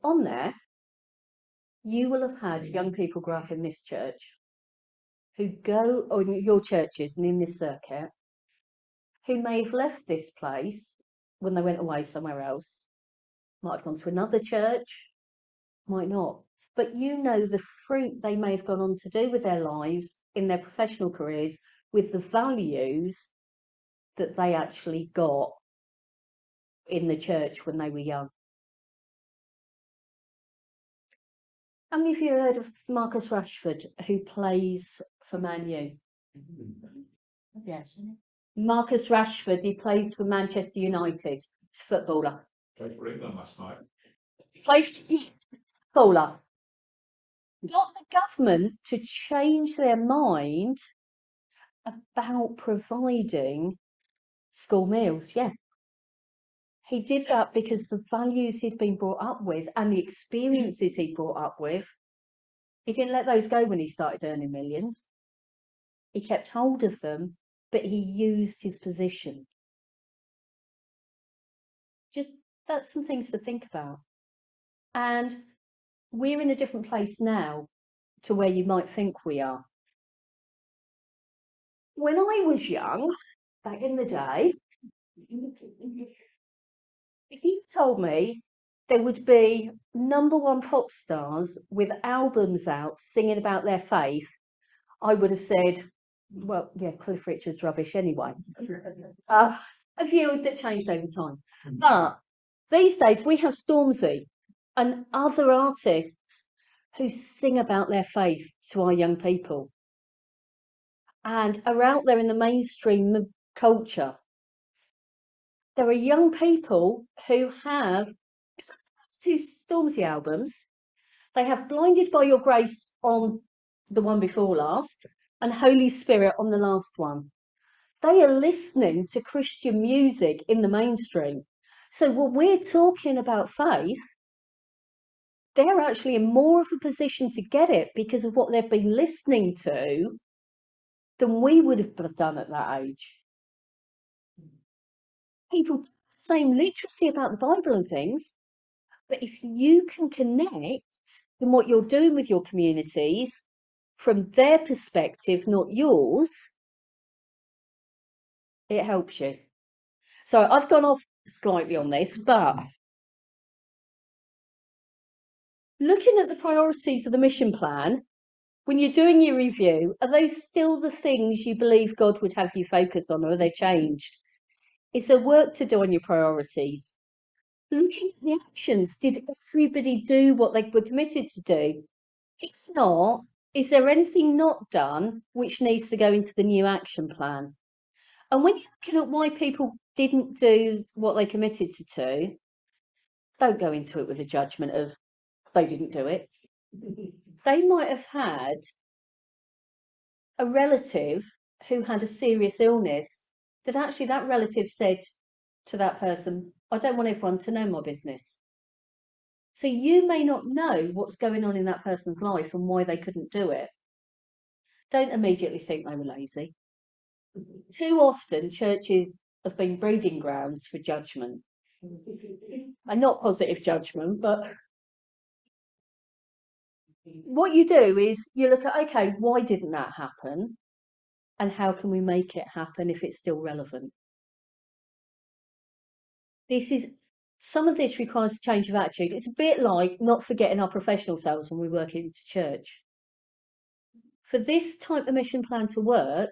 On there, you will have had young people grow up in this church who go on your churches and in this circuit, who may have left this place when they went away somewhere else, might have gone to another church, might not. But you know the fruit they may have gone on to do with their lives, in their professional careers, with the values that they actually got in the church when they were young. How many of you heard of Marcus Rashford, who plays for Man U? Yes. Marcus Rashford, he plays for Manchester United. He's a footballer. Played for England last night. Plays footballer. Got the government to change their mind about providing school meals. Yeah. He did that because the values he'd been brought up with and the experiences he brought up with, he didn't let those go when he started earning millions. He kept hold of them, but he used his position. Just, that's some things to think about. And we're in a different place now to where you might think we are. When I was young, back in the day, if you told me there would be #1 pop stars with albums out singing about their faith, I would have said, well, yeah, Cliff Richard's rubbish anyway. A view that changed over time. But these days we have Stormzy and other artists who sing about their faith to our young people and are out there in the mainstream culture. There are young people who have two Stormzy albums. They have Blinded by Your Grace on the one before last and Holy Spirit on the last one. They are listening to Christian music in the mainstream. So when we're talking about faith, they're actually in more of a position to get it because of what they've been listening to than we would have done at that age. People same literacy about the Bible and things, but if you can connect in what you're doing with your communities from their perspective, not yours, it helps you. So I've gone off slightly on this, but looking at the priorities of the mission plan, when you're doing your review, are those still the things you believe God would have you focus on, or are they changed? Is there work to do on your priorities? Looking at the actions, did everybody do what they were committed to do? If not, is there anything not done which needs to go into the new action plan? And when you're looking at why people didn't do what they committed to do, don't go into it with a judgment of they didn't do it. They might have had a relative who had a serious illness that actually that relative said to that person, I don't want everyone to know my business. So you may not know what's going on in that person's life and why they couldn't do it. Don't immediately think they were lazy. Too often churches have been breeding grounds for judgment. And not positive judgment, but what you do is you look at, okay, why didn't that happen? And how can we make it happen if it's still relevant? Some of this requires a change of attitude. It's a bit like not forgetting our professional selves when we work into church. For this type of mission plan to work,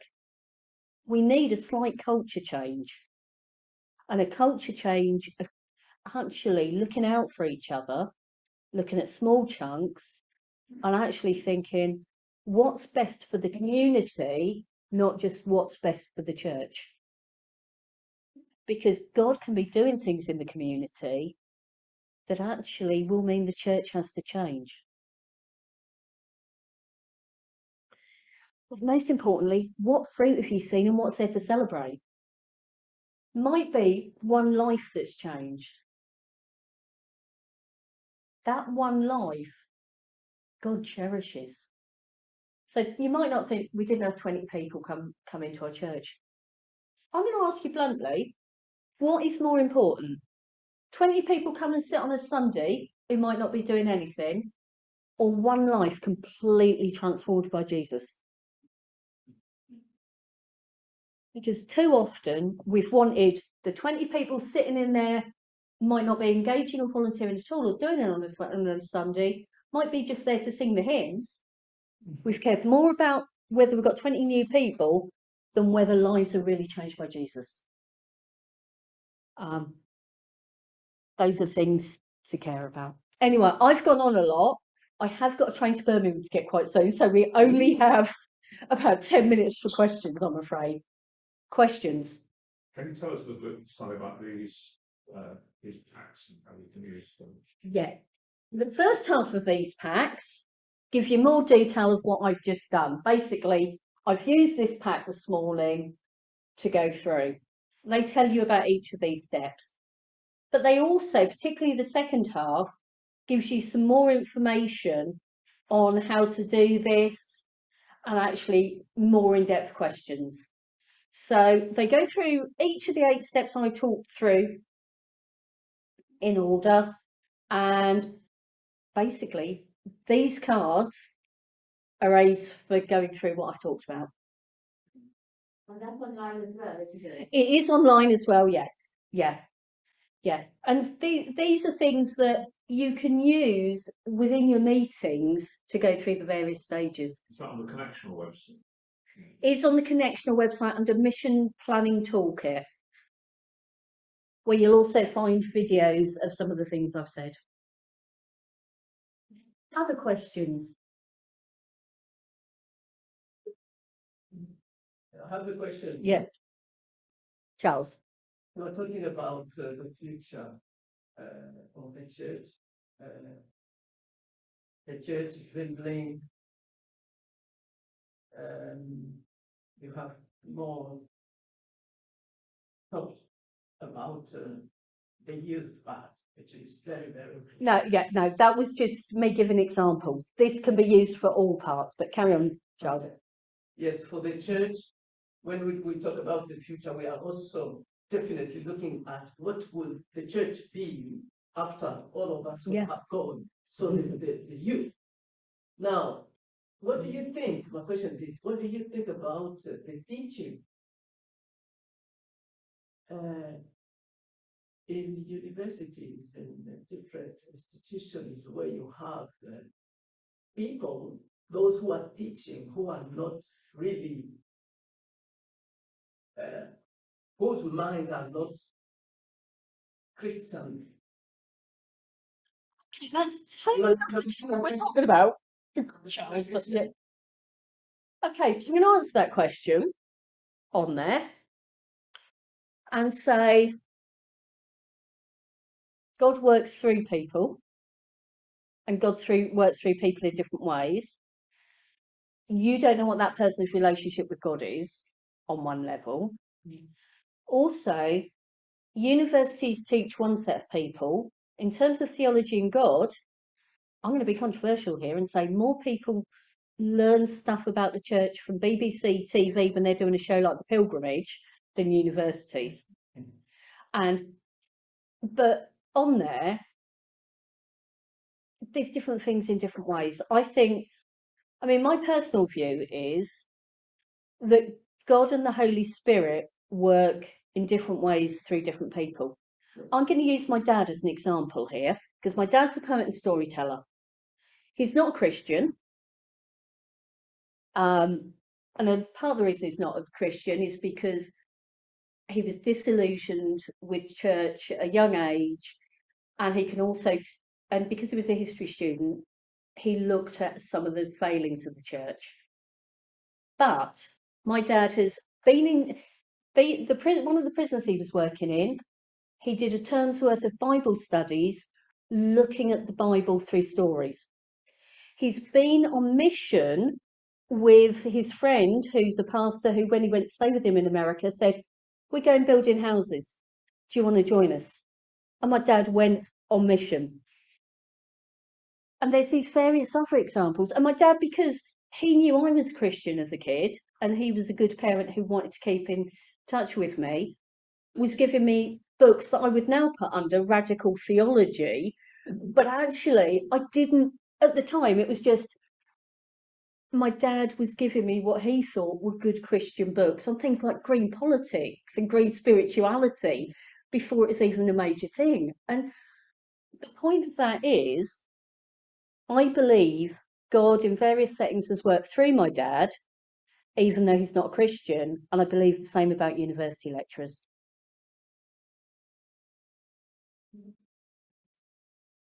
we need a slight culture change. And a culture change of actually looking out for each other, looking at small chunks, and actually thinking what's best for the community, not just what's best for the church. Because God can be doing things in the community that actually will mean the church has to change. But most importantly, what fruit have you seen and what's there to celebrate? Might be one life that's changed. That one life, God cherishes. So you might not think we didn't have 20 people come into our church. I'm going to ask you bluntly, what is more important? 20 people come and sit on a Sunday who might not be doing anything, or one life completely transformed by Jesus? Because too often we've wanted the 20 people sitting in there, might not be engaging or volunteering at all or doing it on a Sunday, might be just there to sing the hymns. We've cared more about whether we've got 20 new people than whether lives are really changed by Jesus. Those are things to care about. Anyway, I've gone on a lot. I have got a train to Birmingham to get quite soon, so we only have about 10 minutes for questions, I'm afraid. Questions? Can you tell us a little bit something about these packs and how we can use them? Yeah. The first half of these packs give you more detail of what I've just done. Basically, I've used this pack this morning to go through. They tell you about each of these steps. But they also, particularly the second half, gives you some more information on how to do this and actually more in-depth questions. So they go through each of the 8 steps I talked through in order, and basically these cards are aids for going through what I've talked about. And that's online as well, isn't it? It is online as well, yes. Yeah. And these are things that you can use within your meetings to go through the various stages. Is that on the Connectional website? It's on the Connectional website under Mission Planning Toolkit, where you'll also find videos of some of the things I've said. Other questions? I have a question. Yeah. Charles? We're talking about the future of the church. The church is dwindling. You have more thoughts about the youth part, which is very, very. No, that was just me giving examples. This can be used for all parts, but carry on, Charles. Okay. Yes, for the church, when we talk about the future, we are also definitely looking at what will the church be after all of us have gone. So the youth. Now, what do you think? My question is, what do you think about the teaching in universities and different institutions where you have people, those who are teaching, who are not really, whose minds are not Christian? That's totally what we're talking about. Charles, but yeah. Okay, can you answer that question on there? and say, God works through people, and God works through people in different ways. You don't know what that person's relationship with God is on one level. Also, universities teach one set of people. In terms of theology and God, I'm going to be controversial here and say more people learn stuff about the church from BBC TV when they're doing a show like The Pilgrimage than universities. But on there, there's different things in different ways. I mean, my personal view is that God and the Holy Spirit work in different ways through different people. I'm going to use my dad as an example here, because my dad's a poet and storyteller. He's not a Christian. And then part of the reason he's not a Christian is because he was disillusioned with church at a young age. And he can also, and because he was a history student, he looked at some of the failings of the church. But my dad has been in one of the prisons he was working in. He did a term's worth of Bible studies looking at the Bible through stories. He's been on mission with his friend, who's a pastor, who, when he went to stay with him in America, said, "We're going building houses. Do you want to join us?" And my dad went on mission. And there's these various other examples. And my dad, because he knew I was Christian as a kid, and he was a good parent who wanted to keep in touch with me, was giving me books that I would now put under radical theology. But actually, I didn't, at the time, it was just my dad was giving me what he thought were good Christian books on things like green politics and green spirituality before it was even a major thing. And the point of that is, I believe God in various settings has worked through my dad, even though he's not a Christian, and I believe the same about university lecturers.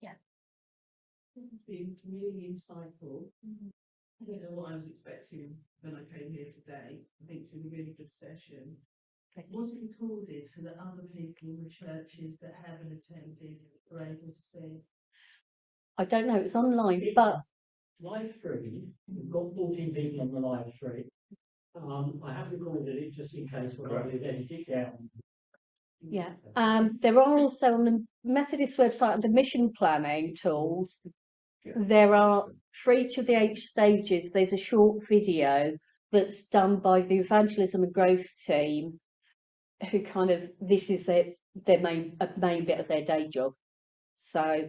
Yeah. This has been really insightful. I don't know what I was expecting when I came here today. I think it's been a really good session. Was it recorded so that other people in the churches that haven't attended were able to see? I don't know, it's online, but Live stream, we've got 14 people on the live stream. I have recorded it just in case we're going to edit it down. yeah. There are also on the Methodist website, the mission planning tools, there are, for each of the 8 stages, there's a short video that's done by the evangelism and growth team, who kind of, this is their main bit of their day job. So,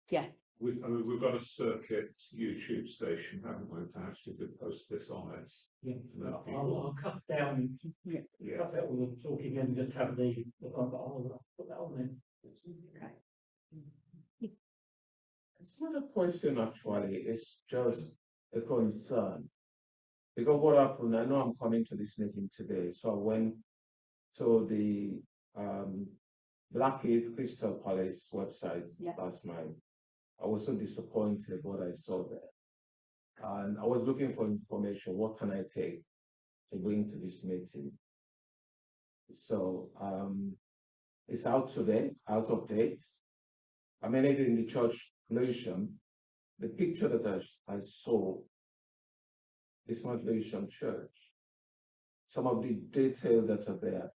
yeah. We've got a circuit YouTube station, haven't we? Perhaps we could post this on it. Yeah. I'll cut down. Yeah. Cut out all the talking and just have I'll put that on there. It's not a question actually, it's just a concern. Because what happened, I know I'm coming to this meeting today, so I went to the Blackheath Crystal Palace website last night. I was so disappointed what I saw there. And I was looking for information, what can I take to bring to this meeting? So it's out today, out of date. I mean, even in the church Lewisham, the picture that I saw is not Lewisham Church. Some of the details that are there,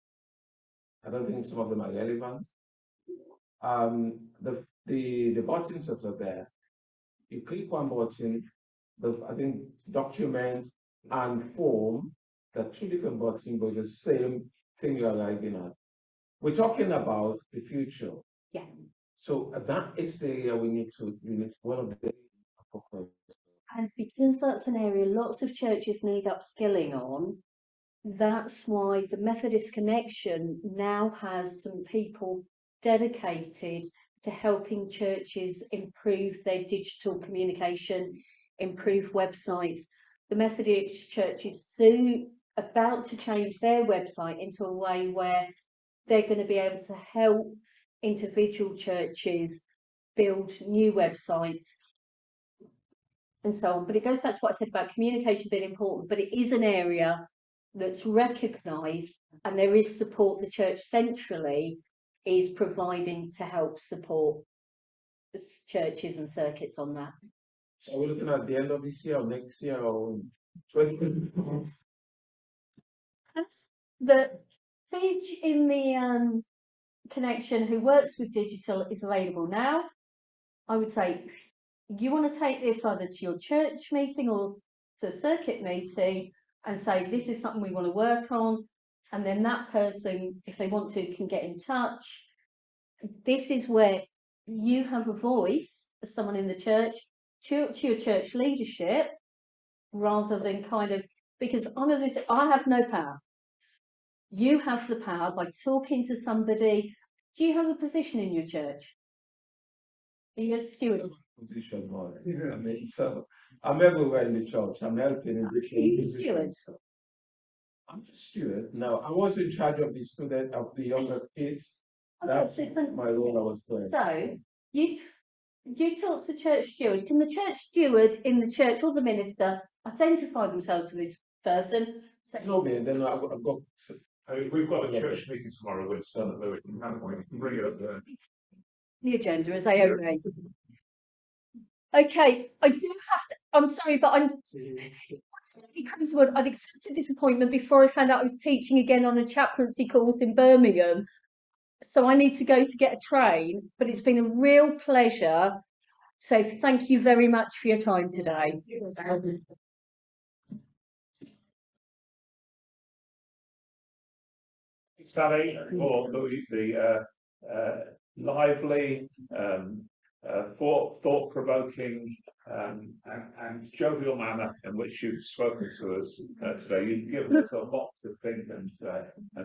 I don't think some of them are relevant. The buttons that are there, you click one button, I think document and form, the 2 different buttons, but the same thing you're arriving at. We're talking about the future. Yeah. So that is the area we need one of the. And because that's an area lots of churches need upskilling on, that's why the Methodist Connection now has some people dedicated to helping churches improve their digital communication, improve websites. The Methodist Church is soon about to change their website into a way where they're going to be able to help individual churches build new websites and so on. But it goes back to what I said about communication being important, but it is an area that's recognised, and there is support the church centrally is providing to help support churches and circuits on that. So we're looking at the end of this year or next year or 2020? The Fidge in the connection who works with digital is available now. I would say you want to take this either to your church meeting or to a circuit meeting and say this is something we want to work on, and then that person, if they want to, can get in touch. This is where you have a voice as someone in the church to your church leadership, rather than kind of, because I have no power. You have the power by talking to somebody. Do you have a position in your church? Are you a steward? Position, I mean, so I'm everywhere in the church. I'm helping in different positions. I'm a steward. Now, I was in charge of the student, of the younger kids. That's my role I was playing. So you talk to church steward. Can the church steward in the church or the minister identify themselves to this person? So, No, man, then I've got. We've got a church meeting tomorrow with Senator Lewis and Hannah. You can bring it up there. the agenda as AOA. Okay, I do have to, I'm sorry, but I'm slightly Crimswood. I'd accepted this appointment before I found out I was teaching again on a chaplaincy course in Birmingham. So I need to go to get a train, but it's been a real pleasure. So thank you very much for your time today. Sally, for the lively, thought-provoking and jovial manner in which you've spoken to us today. You've given us a lot to think and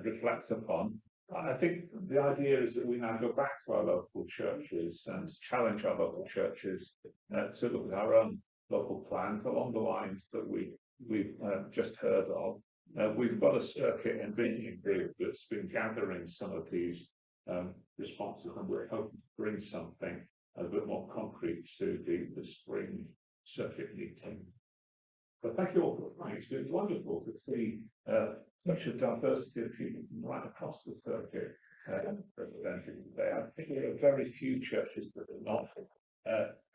reflect upon. I think the idea is that we now go back to our local churches and challenge our local churches to look at our own local plans along the lines that we've just heard of. We've got a circuit and visioning group that's been gathering some of these responses, and we're hoping to bring something a bit more concrete to the spring circuit meeting. But thank you all for coming. It's been wonderful to see such a diversity of people from right across the circuit represented today. I think there are very few churches that are not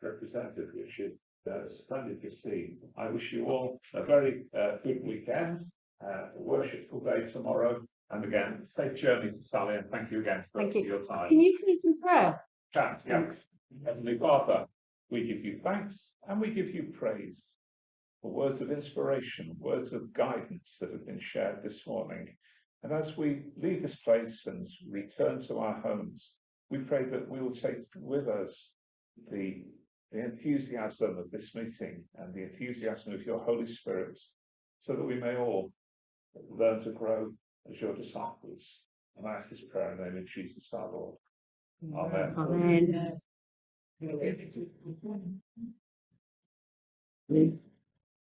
represented, which is splendid to see. I wish you all a very good weekend, a worshipful day tomorrow, and again, safe journey to Sally, and thank you again for your time. Can you please in prayer? Thanks. Heavenly Father, we give you thanks and we give you praise for words of inspiration, words of guidance that have been shared this morning. And as we leave this place and return to our homes, we pray that we will take with us the enthusiasm of this meeting and the enthusiasm of your Holy Spirit, so that we may all learn to grow as your disciples. And I ask this prayer in the name of Jesus our Lord. Amen. Amen.